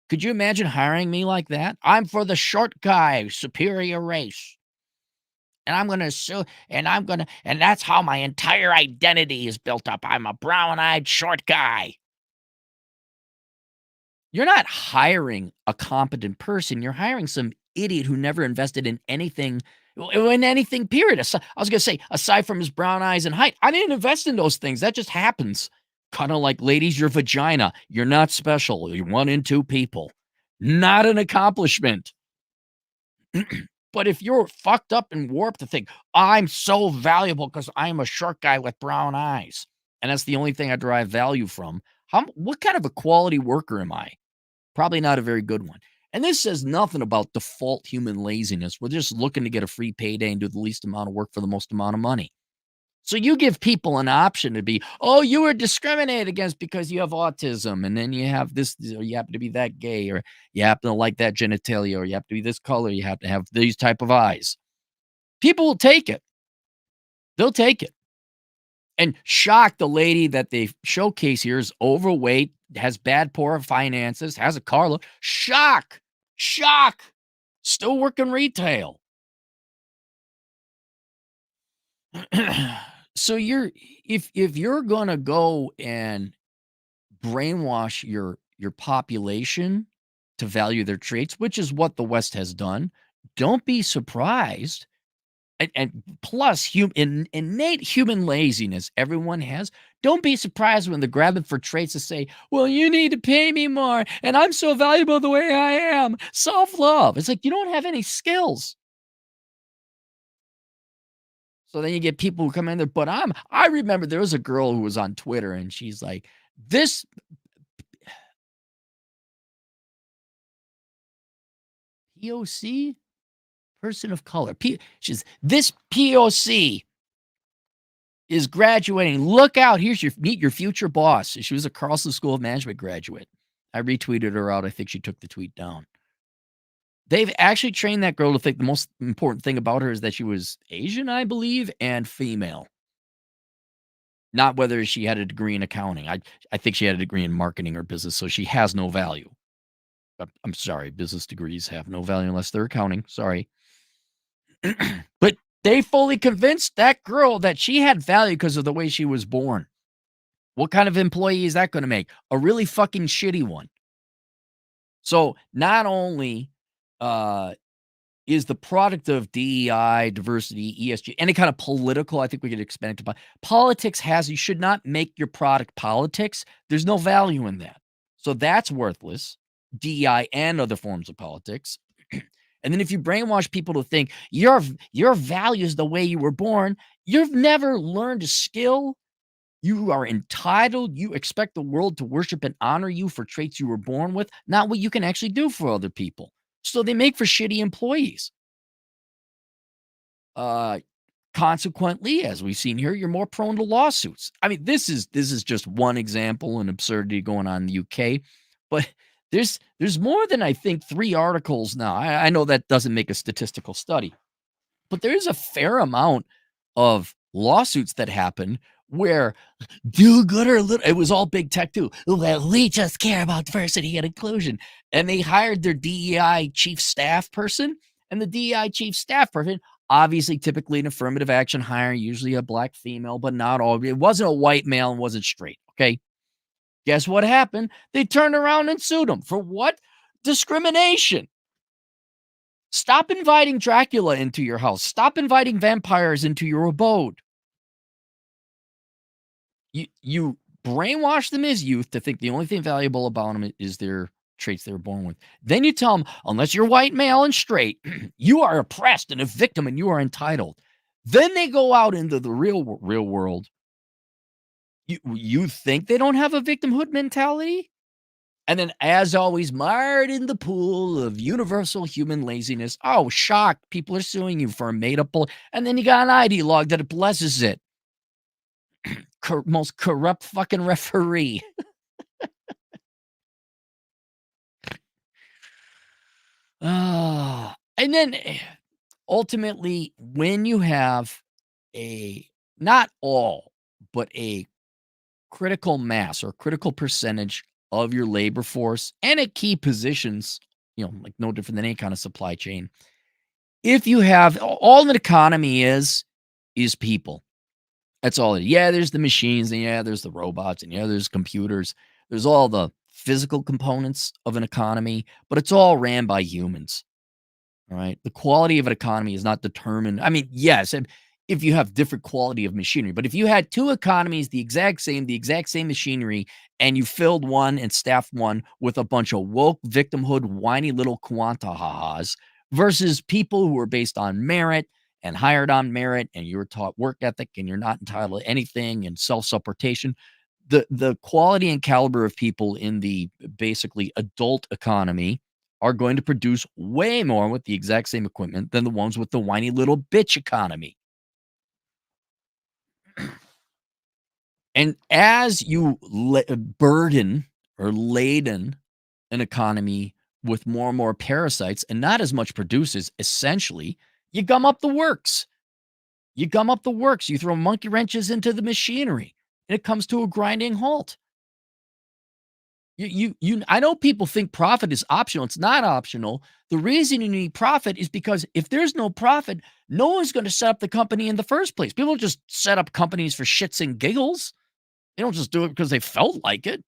Could you imagine hiring me like that? I'm for the short guy, superior race. And I'm gonna sue, and that's how my entire identity is built up. I'm a brown-eyed short guy. You're not hiring a competent person. You're hiring some idiot who never invested in anything, period. I was gonna say, aside from his brown eyes and height, I didn't invest in those things. That just happens. Kind of like, ladies, your vagina. You're not special. You're one in two people. Not an accomplishment. But if you're fucked up and warped to think, I'm so valuable because I'm a short guy with brown eyes, and that's the only thing I derive value from, what kind of a quality worker am I? Probably not a very good one. And this says nothing about default human laziness. We're just looking to get a free payday and do the least amount of work for the most amount of money. So you give people an option to be, oh, you were discriminated against because you have autism, and then you have this, or you happen to be that gay, or you happen to like that genitalia, or you happen to be this color, you have to have these type of eyes. People will take it. They'll take it. And shock, the lady that they showcase here is overweight, has bad poor finances, has a car loan. Shock. Still working retail. So if you're gonna go and brainwash your population to value their traits, which is what the West has done, don't be surprised. And plus, innate human laziness everyone has. Don't be surprised when they're grabbing for traits to say, well, you need to pay me more, and I'm so valuable the way I am. Self-love. It's like, you don't have any skills. So then you get people who come in there, but I remember there was a girl who was on Twitter, and she's like, this POC, person of color. She's this POC is graduating. Look out. Meet your future boss. She was a Carlson School of Management graduate. I retweeted her out. I think she took the tweet down. They've actually trained that girl to think the most important thing about her is that she was Asian, I believe, and female. Not whether she had a degree in accounting. I think she had a degree in marketing or business, so she has no value. I'm sorry, business degrees have no value unless they're accounting. Sorry. But they fully convinced that girl that she had value because of the way she was born. What kind of employee is that going to make? A really fucking shitty one. So not only is the product of DEI, diversity, ESG, any kind of political, I think we could expand it to politics you should not make your product politics. There's no value in that. So that's worthless. DEI and other forms of politics. And then if you brainwash people to think your value is the way you were born, you've never learned a skill. You are entitled. You expect the world to worship and honor you for traits you were born with, not what you can actually do for other people. So they make for shitty employees. Consequently, as we've seen here, you're more prone to lawsuits. I mean, this is just one example, an absurdity going on in the UK, but there's more than, I think, 3 articles now. I know that doesn't make a statistical study, but there is a fair amount of lawsuits that happen where do good or little, it was all big tech too. Well, we just care about diversity and inclusion. And they hired their DEI chief staff person, and the DEI chief staff person, obviously, typically an affirmative action hire, usually a black female, but not all. It wasn't a white male and wasn't straight. Okay. Guess what happened? They turned around and sued him for what? Discrimination. Stop inviting Dracula into your house. Stop inviting vampires into your abode. You brainwash them as youth to think the only thing valuable about them is their traits they were born with. Then you tell them, unless you're white, male, and straight, you are oppressed and a victim and you are entitled. Then they go out into the real world. You think they don't have a victimhood mentality? And then, as always, mired in the pool of universal human laziness. Oh, shock. People are suing you for a made-up bull. And then you got an ID log that it blesses it. Most corrupt fucking referee. And then ultimately, when you have not all, but a critical mass or critical percentage of your labor force and at key positions, like no different than any kind of supply chain. If you have all an economy is people. That's all it is. Yeah, there's the machines, and yeah, there's the robots, and yeah, there's computers. There's all the physical components of an economy, but it's all ran by humans. All right. The quality of an economy is not determined. I mean, yes, if you have different quality of machinery, but if you had two economies, the exact same machinery, and you filled one and staffed one with a bunch of woke victimhood, whiny little quantahahas versus people who are based on merit and hired on merit, and you're taught work ethic and you're not entitled to anything and self-supportation, the quality and caliber of people in the basically adult economy are going to produce way more with the exact same equipment than the ones with the whiny little bitch economy. And as you burden or laden an economy with more and more parasites and not as much produces, essentially, you gum up the works. You gum up the works. You throw monkey wrenches into the machinery, and it comes to a grinding halt. I know people think profit is optional. It's not optional. The reason you need profit is because if there's no profit, no one's going to set up the company in the first place. People just set up companies for shits and giggles. They don't just do it because they felt like it.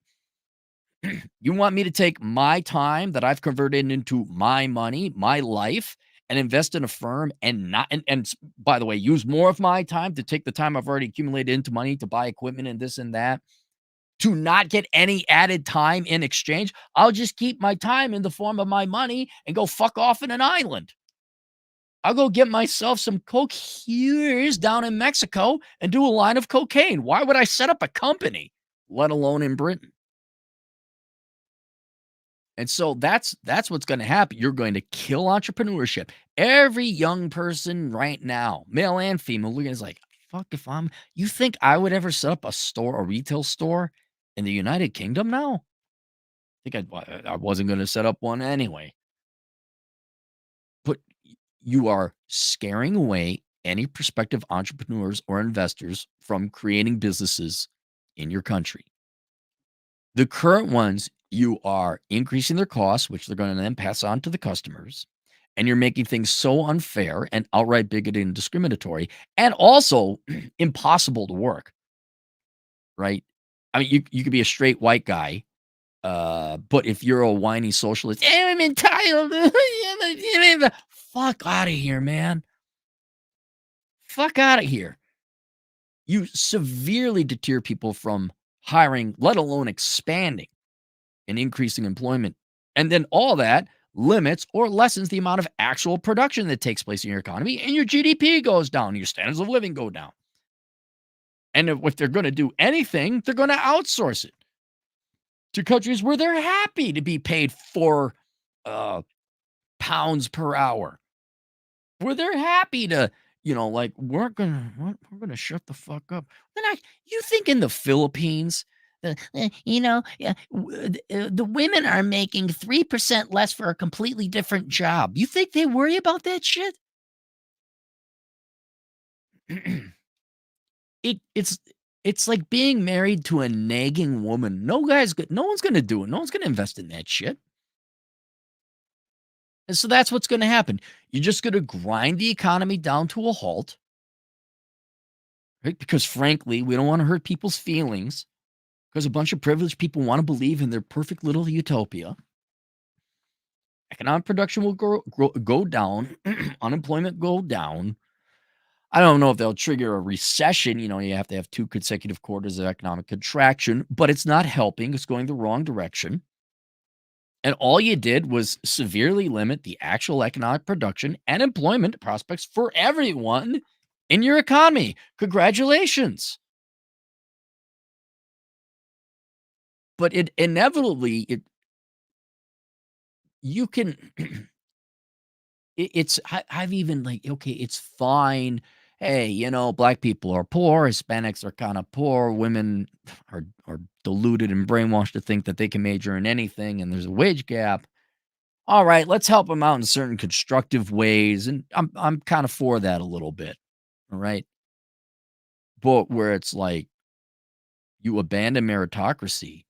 You want me to take my time that I've converted into my money, my life, and invest in a firm and not and by the way, use more of my time to take the time I've already accumulated into money to buy equipment and this and that to not get any added time in exchange? I'll just keep my time in the form of my money and go fuck off in an island. I'll go get myself some coke here's down in Mexico and do a line of cocaine. Why would I set up a company, let alone in Britain? And so that's what's going to happen. You're going to kill entrepreneurship. Every young person right now, male and female, looking is like, fuck, you think I would ever set up a retail store in the United Kingdom now? I wasn't going to set up one anyway. But you are scaring away any prospective entrepreneurs or investors from creating businesses in your country. The current ones, you are increasing their costs, which they're going to then pass on to the customers. And you're making things so unfair and outright bigoted and discriminatory and also impossible to work, right? I mean, you could be a straight white guy, but if you're a whiny socialist, I'm entitled. Fuck out of here, man. Fuck out of here. You severely deter people from hiring, let alone expanding and increasing employment. And then all that limits or lessens the amount of actual production that takes place in your economy, and your GDP goes down, your standards of living go down. And if they're going to do anything, they're going to outsource it to countries where they're happy to be paid 4 pounds per hour, where they're happy to, like, we're gonna shut the fuck up. You think in the Philippines, the women are making 3% less for a completely different job. You think they worry about that shit? It's It's like being married to a nagging woman. No one's gonna do it. No one's gonna invest in that shit. And so that's what's gonna happen. You're just gonna grind the economy down to a halt, right? Because frankly, we don't wanna hurt people's feelings because a bunch of privileged people wanna believe in their perfect little utopia. Economic production will go down, unemployment go down. I don't know if they'll trigger a recession. You have to have 2 consecutive quarters of economic contraction, but it's not helping. It's going the wrong direction. And all you did was severely limit the actual economic production and employment prospects for everyone in your economy. Congratulations. But it inevitably you can I've even like, okay, it's fine. Hey, black people are poor, Hispanics are kind of poor, women are deluded and brainwashed to think that they can major in anything and there's a wage gap. All right, let's help them out in certain constructive ways. And I'm kind of for that a little bit. All right. But where it's like you abandon meritocracy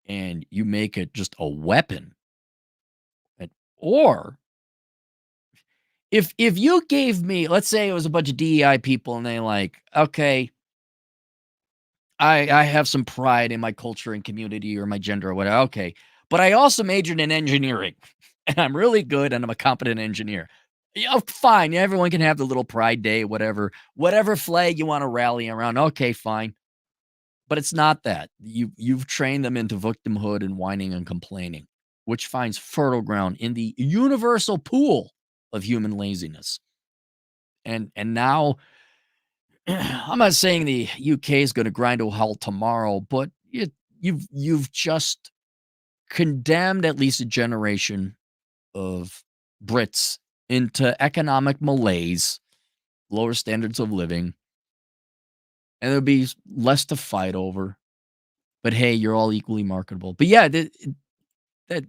and you make it just a weapon. Or if you gave me, let's say it was a bunch of DEI people and they like, okay, I have some pride in my culture and community or my gender or whatever. Okay. But I also majored in engineering and I'm really good and I'm a competent engineer. Yeah, fine. Yeah, everyone can have the little pride day, whatever flag you want to rally around. Okay, fine. But it's not that. You've trained them into victimhood and whining and complaining, which finds fertile ground in the universal pool of human laziness. And now I'm not saying the UK is going to grind to a halt tomorrow, but you've just condemned at least a generation of Brits into economic malaise, lower standards of living, and there'll be less to fight over. But hey, you're all equally marketable. But yeah, that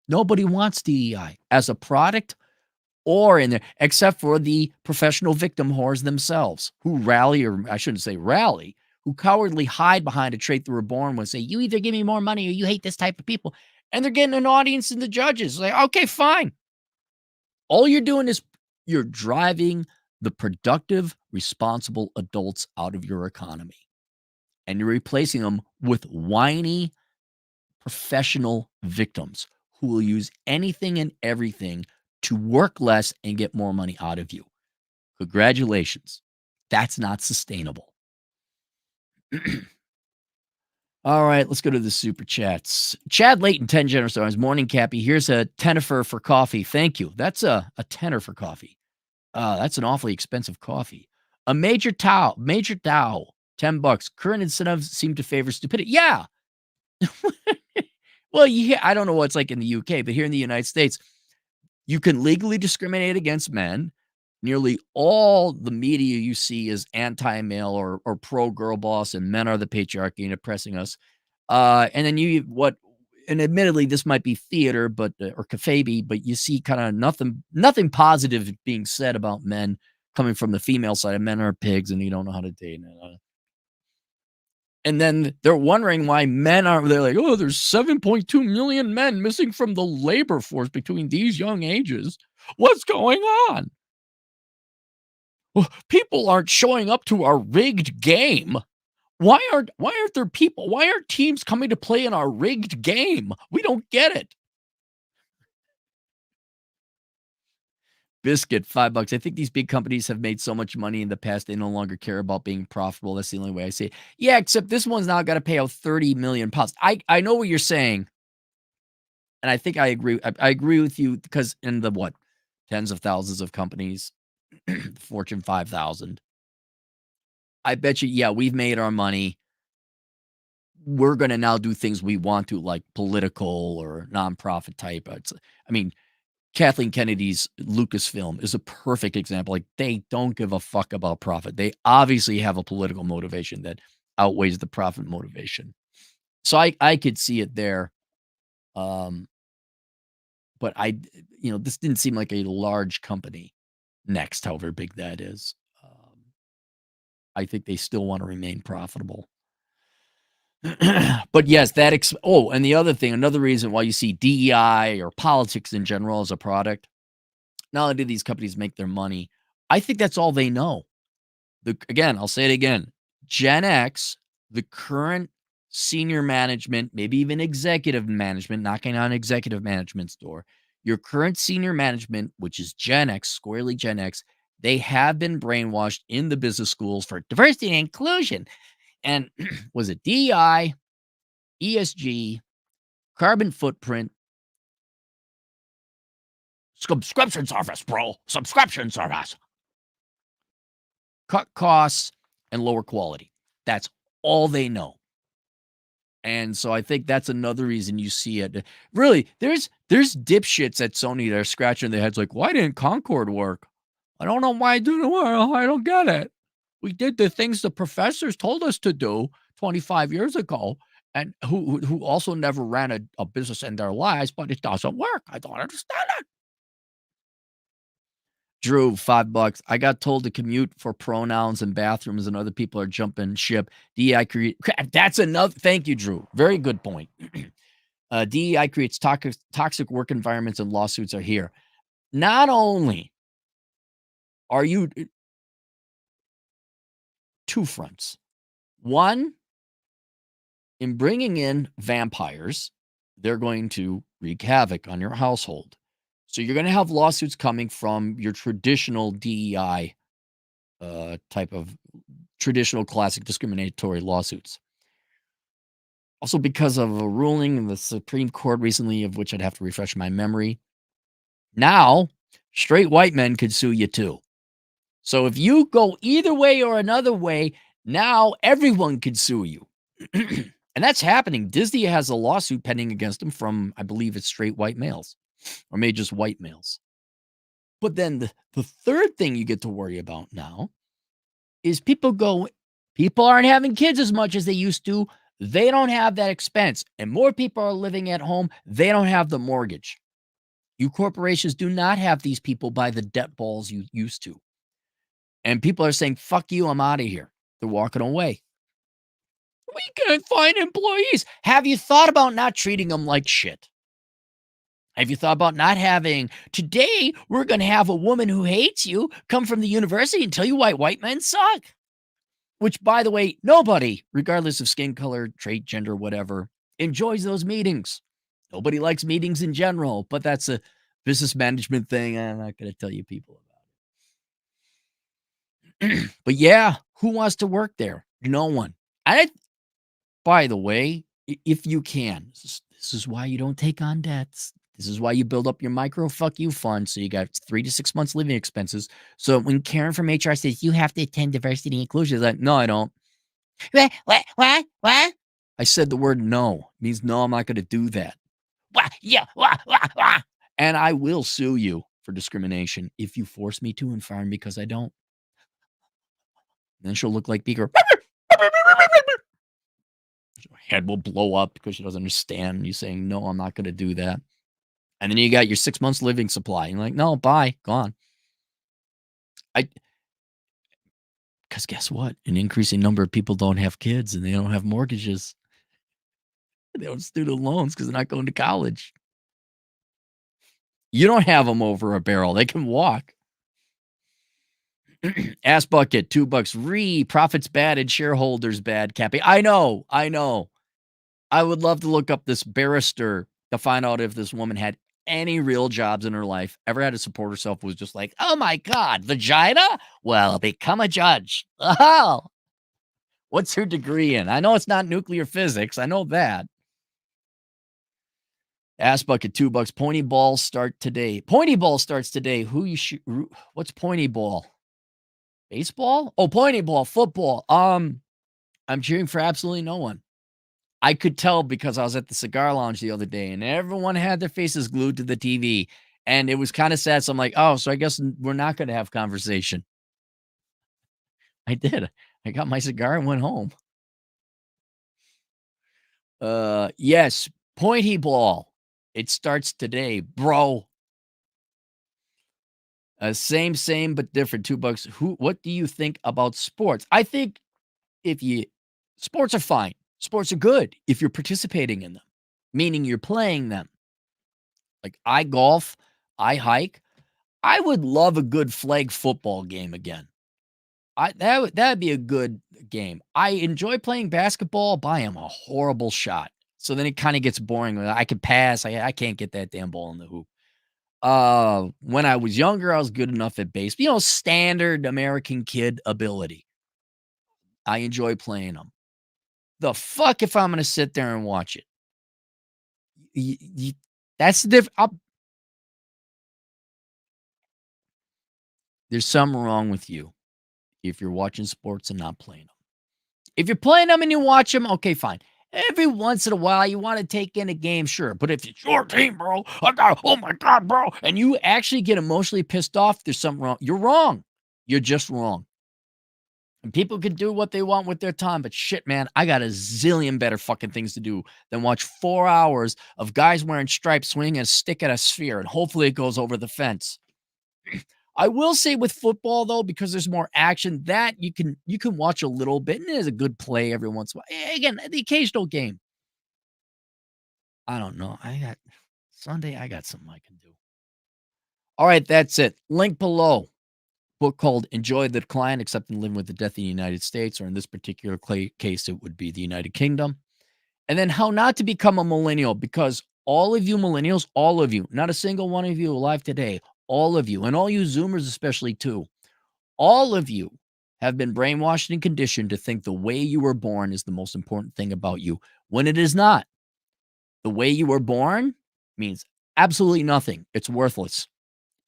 nobody wants DEI as a product or in there, except for the professional victim whores themselves who rally, or I shouldn't say rally, who cowardly hide behind a trait they were born with, say, you either give me more money or you hate this type of people. And they're getting an audience in the judges. Like, okay, fine. All you're doing is you're driving the productive, responsible adults out of your economy. And you're replacing them with whiny, professional victims who will use anything and everything to work less and get more money out of you. Congratulations. That's not sustainable. All right, let's go to the super chats. Chad Layton, 10 generous dollars. Morning, Cappy. Here's a tenner for coffee. Thank you. That's a tenner for coffee. That's an awfully expensive coffee. A Major Dow, $10. Current incentives seem to favor stupidity. Yeah. Well, I don't know what it's like in the UK, but here in the United States, you can legally discriminate against men. Nearly all the media you see is anti-male or pro-girl boss, and men are the patriarchy and oppressing us. And then and admittedly, this might be theater, but or kayfabe, but you see kind of nothing positive being said about men coming from the female side. And men are pigs, and you don't know how to date. And then they're wondering why they're like, oh, there's 7.2 million men missing from the labor force between these young ages. What's going on? Well, people aren't showing up to our rigged game. Why aren't there people? Why aren't teams coming to play in our rigged game? We don't get it. Biscuit, $5. I think these big companies have made so much money in the past, they no longer care about being profitable. That's the only way I see it. Yeah, except this one's now got to pay out 30 million pounds. I know what you're saying, and I think I agree. I agree with you because in the tens of thousands of companies, Fortune 5,000. I bet you, yeah, we've made our money. We're going to now do things we want to, like political or nonprofit type. I mean, Kathleen Kennedy's Lucasfilm is a perfect example. Like, they don't give a fuck about profit. They obviously have a political motivation that outweighs the profit motivation. So I could see it there. But this didn't seem like a large company. Next, however big that is. I think they still want to remain profitable. But yes, and the other thing, another reason why you see DEI or politics in general as a product, not only do these companies make their money, I think that's all they know. Again, I'll say it again. Gen X, the current senior management, maybe even executive management, knocking on executive management's door, your current senior management, which is Gen X, squarely Gen X, they have been brainwashed in the business schools for diversity and inclusion. And was it DEI, ESG, carbon footprint, subscription service, bro, subscription service, cut costs, and lower quality. That's all they know. And so I think that's another reason you see it. Really, there's dipshits at Sony that are scratching their heads like, why didn't Concord work? I don't know why it didn't work. I don't get it. We did the things the professors told us to do 25 years ago, and who also never ran a business in their lives, but it doesn't work. I don't understand it. Drew, $5. I got told to commute for pronouns and bathrooms, and other people are jumping ship. DEI create. That's another. Thank you, Drew. Very good point. DEI creates toxic work environments, and lawsuits are here. Not only are you two fronts. One, in bringing in vampires, they're going to wreak havoc on your household. So you're going to have lawsuits coming from your traditional DEI type of traditional classic discriminatory lawsuits. Also, because of a ruling in the Supreme Court recently, of which I'd have to refresh my memory, now straight white men could sue you too. So if you go either way or another way, now everyone could sue you. And that's happening. Disney has a lawsuit pending against them from, I believe it's straight white males, or maybe just white males. But then the third thing you get to worry about now is people aren't having kids as much as they used to. They don't have that expense. And more people are living at home. They don't have the mortgage. You corporations do not have these people by the debt balls you used to. And people are saying, fuck you, I'm out of here. They're walking away. We can't find employees. Have you thought about not treating them like shit? Have you thought about not having, today we're going to have a woman who hates you come from the university and tell you why white men suck? Which, by the way, nobody, regardless of skin color, trait, gender, whatever, enjoys those meetings. Nobody likes meetings in general, but that's a business management thing. I'm not going to tell you people about it. But yeah, who wants to work there? No one. By the way, if you can, this is why you don't take on debts. This is why you build up your micro fuck you fund. So you got 3 to 6 months living expenses. So when Karen from HR says you have to attend diversity and inclusion, it's like, no, I don't. What? I said the word no. It means no, I'm not going to do that. Yeah. And I will sue you for discrimination if you force me to and fire me because I don't. Then she'll look like Beaker. Her head will blow up because she doesn't understand you saying, no, I'm not going to do that. And then you got your 6 months living supply. You're like, no, bye, gone. Because guess what? An increasing number of people don't have kids and they don't have mortgages. They don't have student loans because they're not going to college. You don't have them over a barrel. They can walk. Ass bucket, $2. Profits bad and shareholders bad. Cappy. I know. I would love to look up this barrister to find out if this woman had any real jobs in her life, ever had to support herself, was just like, oh my God, vagina? Well, become a judge. Oh, what's her degree in? I know it's not nuclear physics. I know that. Ass bucket, $2. Pointy ball start today. Pointy ball starts today. What's pointy ball? Baseball? Oh, pointy ball, football. I'm cheering for absolutely no one. I could tell because I was at the cigar lounge the other day and everyone had their faces glued to the TV and it was kind of sad. So I'm like, oh, so I guess we're not going to have conversation. I did. I got my cigar and went home. Yes, pointy ball. It starts today, bro. Same, but different. $2. What do you think about sports? I think if you sports are fine. Sports are good if you're participating in them, meaning you're playing them. Like I golf, I hike. I would love a good flag football game again. That'd be a good game. I enjoy playing basketball, but I am a horrible shot. So then it kind of gets boring. I can pass. I can't get that damn ball in the hoop. When I was younger, I was good enough at base. Standard American kid ability. I enjoy playing them. The fuck if I'm gonna sit there and watch it? That's the there's something wrong with you if you're watching sports and not playing them. If you're playing them and you watch them, okay, fine. Every once in a while, you want to take in a game, sure. But if it's your team, bro, oh my God, bro, and you actually get emotionally pissed off, there's something wrong. You're wrong. You're just wrong. And people can do what they want with their time, but shit, man, I got a zillion better fucking things to do than watch 4 hours of guys wearing stripes swinging a stick at a sphere, and hopefully it goes over the fence. I will say with football though, because there's more action, that you can watch a little bit, and it is a good play every once in a while. Again, the occasional game. I don't know. I got Sunday. I got something I can do. All right, that's it. Link below. Book called "Enjoy the Decline: Accepting Living with the Death in the United States," or in this particular case, it would be the United Kingdom. And then How Not to Become a Millennial, because all of you millennials, all of you, not a single one of you alive today, all of you, and all you Zoomers especially too, all of you have been brainwashed and conditioned to think the way you were born is the most important thing about you, when it is not. The way you were born means absolutely nothing. It's worthless.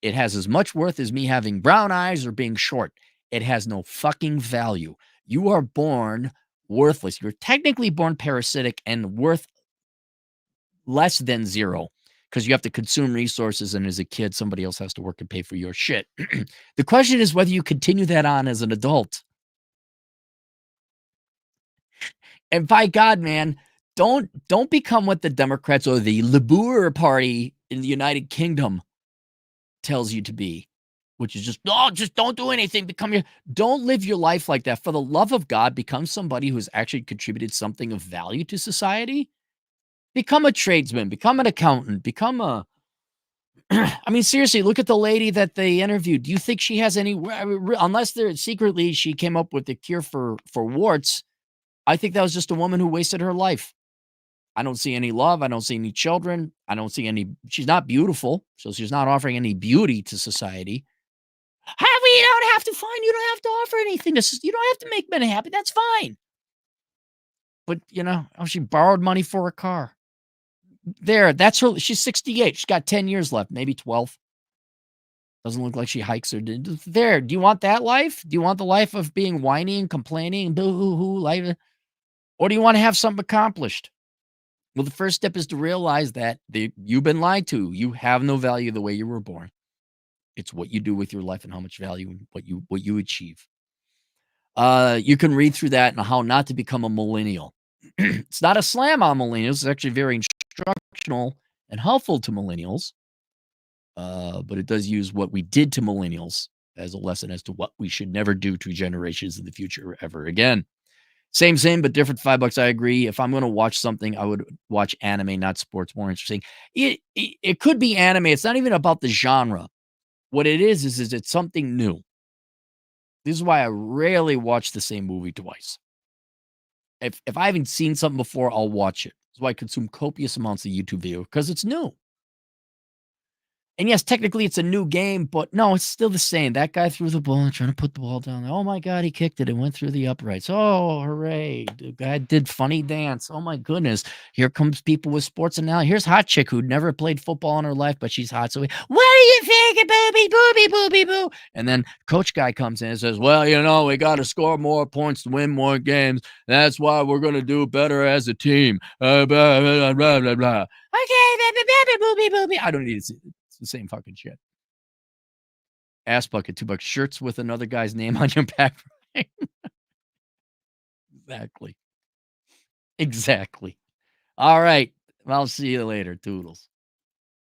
It has as much worth as me having brown eyes or being short. It has no fucking value. You are born worthless. You're technically born parasitic and worth less than zero because you have to consume resources. And as a kid, somebody else has to work and pay for your shit. The question is whether you continue that on as an adult. And by God, man, don't become what the Democrats or the Labour Party in the United Kingdom tells you to be, which is just don't do anything. Don't live your life like that. For the love of God, become somebody who's actually contributed something of value to society. Become a tradesman, become an accountant, become a I mean, seriously, look at the lady that they interviewed. Do you think she has any, unless they're secretly she came up with the cure for warts? I think that was just a woman who wasted her life. I don't see any love. I don't see any children. I don't see any. She's not beautiful, so she's not offering any beauty to society. You don't have to find. You don't have to offer anything. You don't have to make men happy. That's fine. But she borrowed money for a car. That's her. She's 68. She's got 10 years left, maybe 12. Doesn't look like she hikes or did. There. Do you want that life? Do you want the life of being whiny and complaining and boo-hoo-hoo life? Or do you want to have something accomplished? Well, the first step is to realize that you've been lied to. You have no value the way you were born. It's what you do with your life and how much value and what you achieve. You can read through that and how not to become a millennial. It's not a slam on millennials. It's actually very instructional and helpful to millennials. But it does use what we did to millennials as a lesson as to what we should never do to generations in the future ever again. Same, but different. $5. I agree. If I'm going to watch something, I would watch anime, not sports. More interesting. It could be anime. It's not even about the genre. What it is it's something new. This is why I rarely watch the same movie twice. If I haven't seen something before, I'll watch it. That's why I consume copious amounts of YouTube video, because it's new. And yes, technically it's a new game, but no, it's still the same. That guy threw the ball and trying to put the ball down. Oh my God, he kicked it. It went through the uprights. Oh, hooray. The guy did funny dance. Oh my goodness. Here comes people with sports. And now here's hot chick who never played football in her life, but she's hot. So what do you think? Booby, boo. And then coach guy comes in and says, well, we got to score more points to win more games. That's why we're going to do better as a team. Blah, blah, blah, blah, blah. Okay, booby. I don't need to see it. It's the same fucking shit. Ass bucket, $2. Shirts with another guy's name on your back. Exactly. All right. I'll see you later. Toodles.